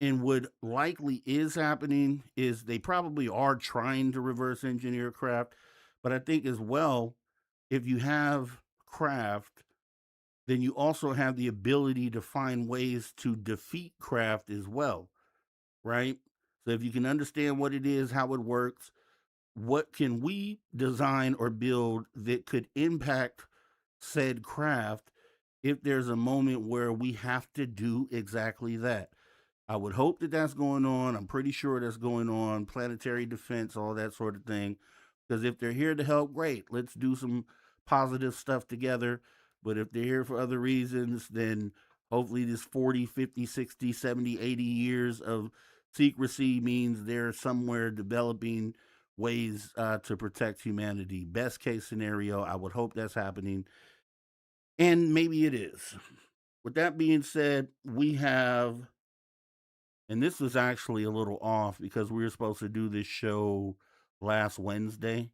and what likely is happening is they probably are trying to reverse engineer craft. But I think as well, if you have craft, then you also have the ability to find ways to defeat craft as well, right? So if you can understand what it is, how it works, what can we design or build that could impact said craft if there's a moment where we have to do exactly that? I would hope that that's going on. I'm pretty sure that's going on. Planetary defense, all that sort of thing. Because if they're here to help, great. Let's do some positive stuff together. But if they're here for other reasons, then hopefully this 40, 50, 60, 70, 80 years of secrecy means they're somewhere developing ways to protect humanity. Best case scenario, I would hope that's happening. And maybe it is. With that being said, we have, and this was actually a little off because we were supposed to do this show last Wednesday.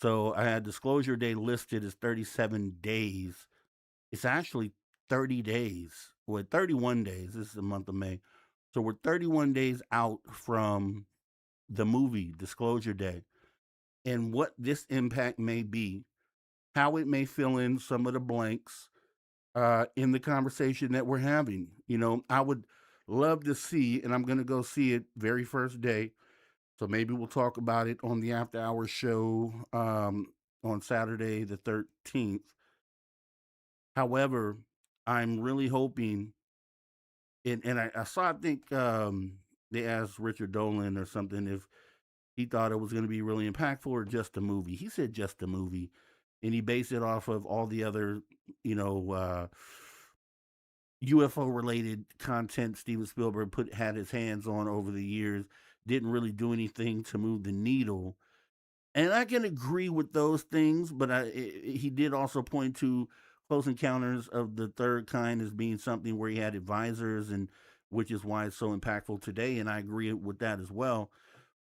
So I had disclosure day listed as 37 days. It's actually 30 days. Well, 31 days. This is the month of May. So we're 31 days out from the movie Disclosure Day. And what this impact may be, how it may fill in some of the blanks in the conversation that we're having. I would love to see, and I'm going to go see it very first day. So maybe we'll talk about it on the After Hours show on Saturday the 13th. However, I'm really hoping, and I saw, I think they asked Richard Dolan or something if he thought it was going to be really impactful or just a movie. He said just a movie, and he based it off of all the other, UFO related content Steven Spielberg had his hands on over the years. Didn't really do anything to move the needle. And I can agree with those things, but he did also point to Close Encounters of the Third Kind as being something where he had advisors, and which is why it's so impactful today. And I agree with that as well.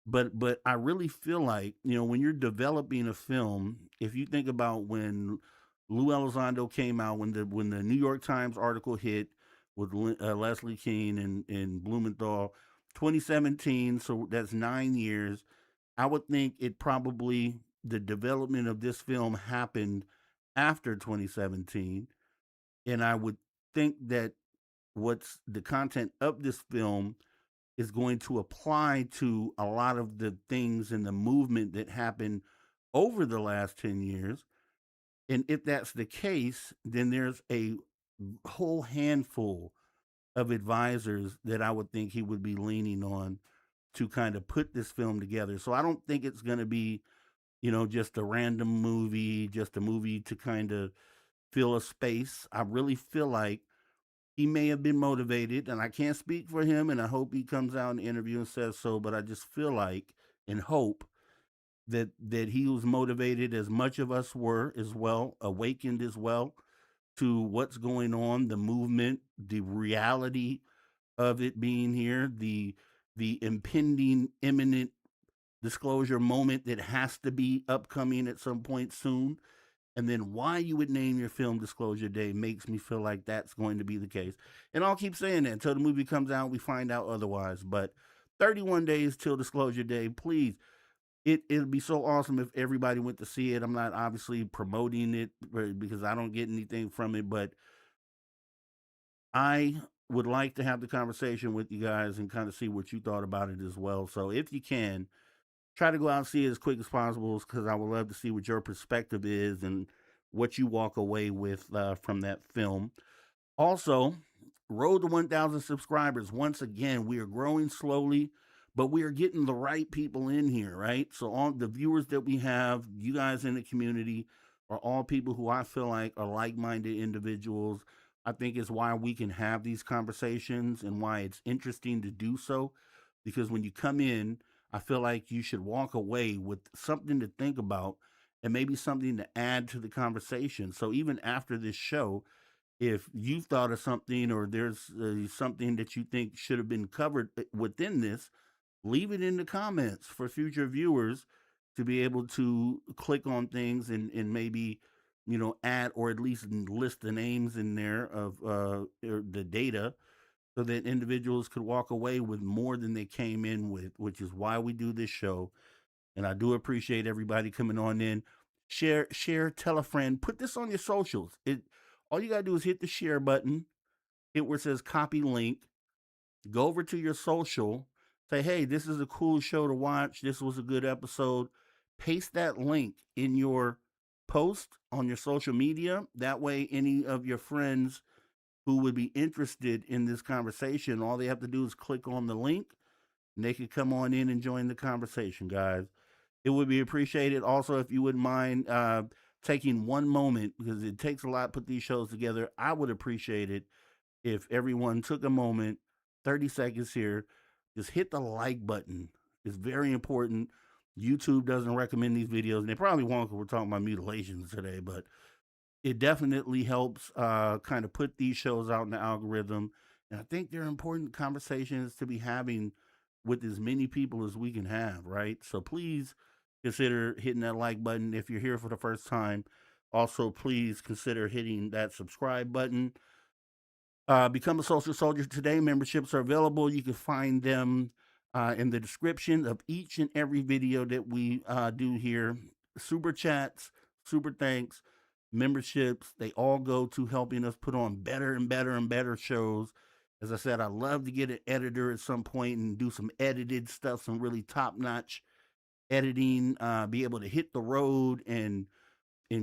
But I really feel like, when you're developing a film, if you think about when Lou Elizondo came out, when the New York Times article hit with Leslie Kean and Blumenthal, 2017, so that's 9 years. I would think the development of this film happened after 2017. And I would think that what's the content of this film is going to apply to a lot of the things in the movement that happened over the last 10 years. And if that's the case, then there's a whole handful of advisors that I would think he would be leaning on to kind of put this film together. So I don't think it's going to be, just a random movie, just a movie to kind of fill a space. I really feel like he may have been motivated, and I can't speak for him, and I hope he comes out in the interview and says so, but I just feel like and hope that he was motivated as much of us were as well, awakened as well to what's going on, the movement, the reality of it being here, the impending imminent disclosure moment that has to be upcoming at some point soon. And then why you would name your film Disclosure Day makes me feel like that's going to be the case. And I'll keep saying that until the movie comes out, we find out otherwise. But 31 days till Disclosure Day, please. It'd be so awesome if everybody went to see it. I'm not obviously promoting it because I don't get anything from it, but I would like to have the conversation with you guys and kind of see what you thought about it as well. So if you can, try to go out and see it as quick as possible because I would love to see what your perspective is and what you walk away with from that film. Also, road to 1,000 subscribers. Once again, we are growing slowly, but we are getting the right people in here, right? So all the viewers that we have, you guys in the community, are all people who I feel like are like-minded individuals. I think it's why we can have these conversations and why it's interesting to do so. Because when you come in, I feel like you should walk away with something to think about and maybe something to add to the conversation. So even after this show, if you've thought of something or there's something that you think should have been covered within this, leave it in the comments for future viewers to be able to click on things and maybe, add or at least list the names in there of the data so that individuals could walk away with more than they came in with, which is why we do this show. And I do appreciate everybody coming on in. Share, tell a friend, put this on your socials. All you gotta do is hit the share button, hit where it says copy link, go over to your social, say, hey, this is a cool show to watch. This was a good episode. Paste that link in your post on your social media. That way, any of your friends who would be interested in this conversation, all they have to do is click on the link and they could come on in and join the conversation, guys. It would be appreciated. Also, if you wouldn't mind taking one moment, because it takes a lot to put these shows together, I would appreciate it if everyone took a moment, 30 seconds here, just hit the like button. It's very important. YouTube doesn't recommend these videos, and they probably won't because we're talking about mutilations today, but it definitely helps kind of put these shows out in the algorithm. And I think they're important conversations to be having with as many people as we can have, right? So please consider hitting that like button if you're here for the first time. Also, please consider hitting that subscribe button. Become a Social Soldier today. Memberships are available. You can find them in the description of each and every video that we do here. Super chats, super thanks, memberships, they all go to helping us put on better and better and better shows. As I said, I'd love to get an editor at some point and do some edited stuff, some really top-notch editing, be able to hit the road and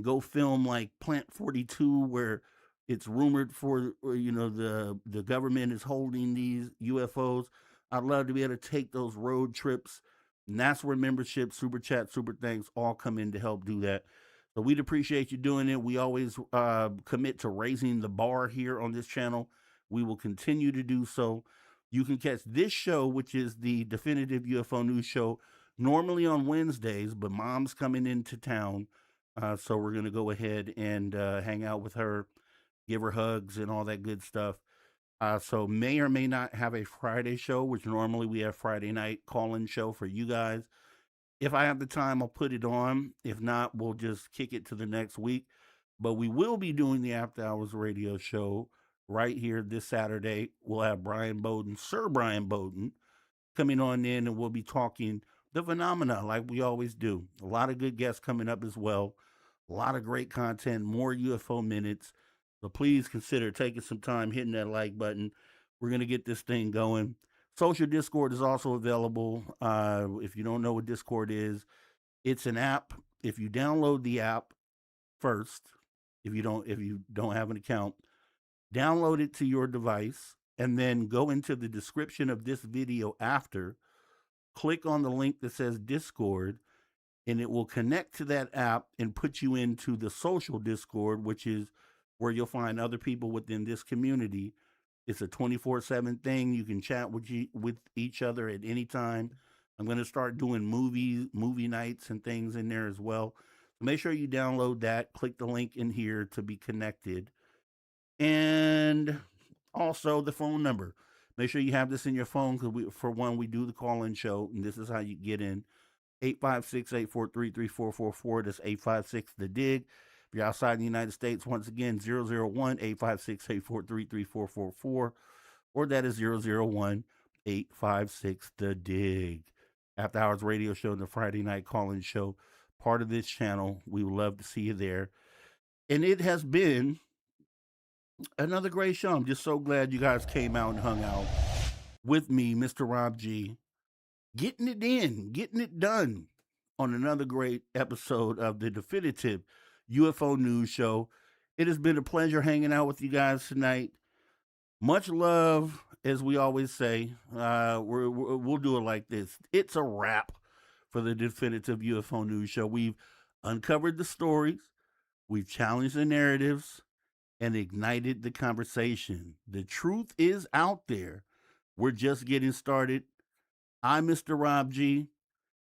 go film like Plant 42 where it's rumored for the government is holding these UFOs. I'd love to be able to take those road trips, and that's where membership, super chat, super thanks all come in to help do that. So we'd appreciate you doing it. We always commit to raising the bar here on this channel. We will continue to do so. You can catch this show, which is the Definitive UFO News Show, normally on Wednesdays, but Mom's coming into town. So we're going to go ahead and hang out with her, give her hugs and all that good stuff. So may or may not have a Friday show, which normally we have Friday night call-in show for you guys. If I have the time, I'll put it on. If not, we'll just kick it to the next week. But we will be doing the After Hours radio show right here this Saturday. We'll have Brian Bowden, Sir Brian Bowden, coming on in, and we'll be talking the phenomena like we always do. A lot of good guests coming up as well. A lot of great content, more UFO minutes. So please consider taking some time, hitting that like button. We're going to get this thing going. Social Discord is also available. If you don't know what Discord is, it's an app. If you download the app first, if you don't have an account, download it to your device and then go into the description of this video after, click on the link that says Discord, and it will connect to that app and put you into the social Discord, which is where you'll find other people within this community. It's a 24/7 thing. You can chat with each other at any time. I'm going to start doing movie nights and things in there as well. So make sure you download that. Click the link in here to be connected. And also the phone number. Make sure you have this in your phone because for one, we do the call-in show, and this is how you get in. 856-843-3444. That's 856 the dig. If you're outside the United States, once again, 001-856-843-3444, or that is 001-856 the dig. After Hours Radio Show and the Friday Night Call-In Show, part of this channel. We would love to see you there. And it has been another great show. I'm just so glad you guys came out and hung out with me, Mr. Rob G, getting it in, getting it done on another great episode of the Definitive UFO News Show. It has been a pleasure hanging out with you guys tonight. Much love, as we always say. We'll do it like this. It's a wrap for the Definitive UFO News Show. We've uncovered the stories, we've challenged the narratives, and ignited the conversation. The truth is out there. We're just getting started. I'm Mr. Rob G,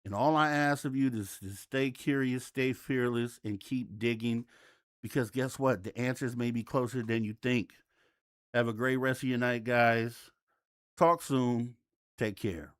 and all I ask of you is to stay curious, stay fearless, and keep digging, because guess what? The answers may be closer than you think. Have a great rest of your night, guys. Talk soon. Take care.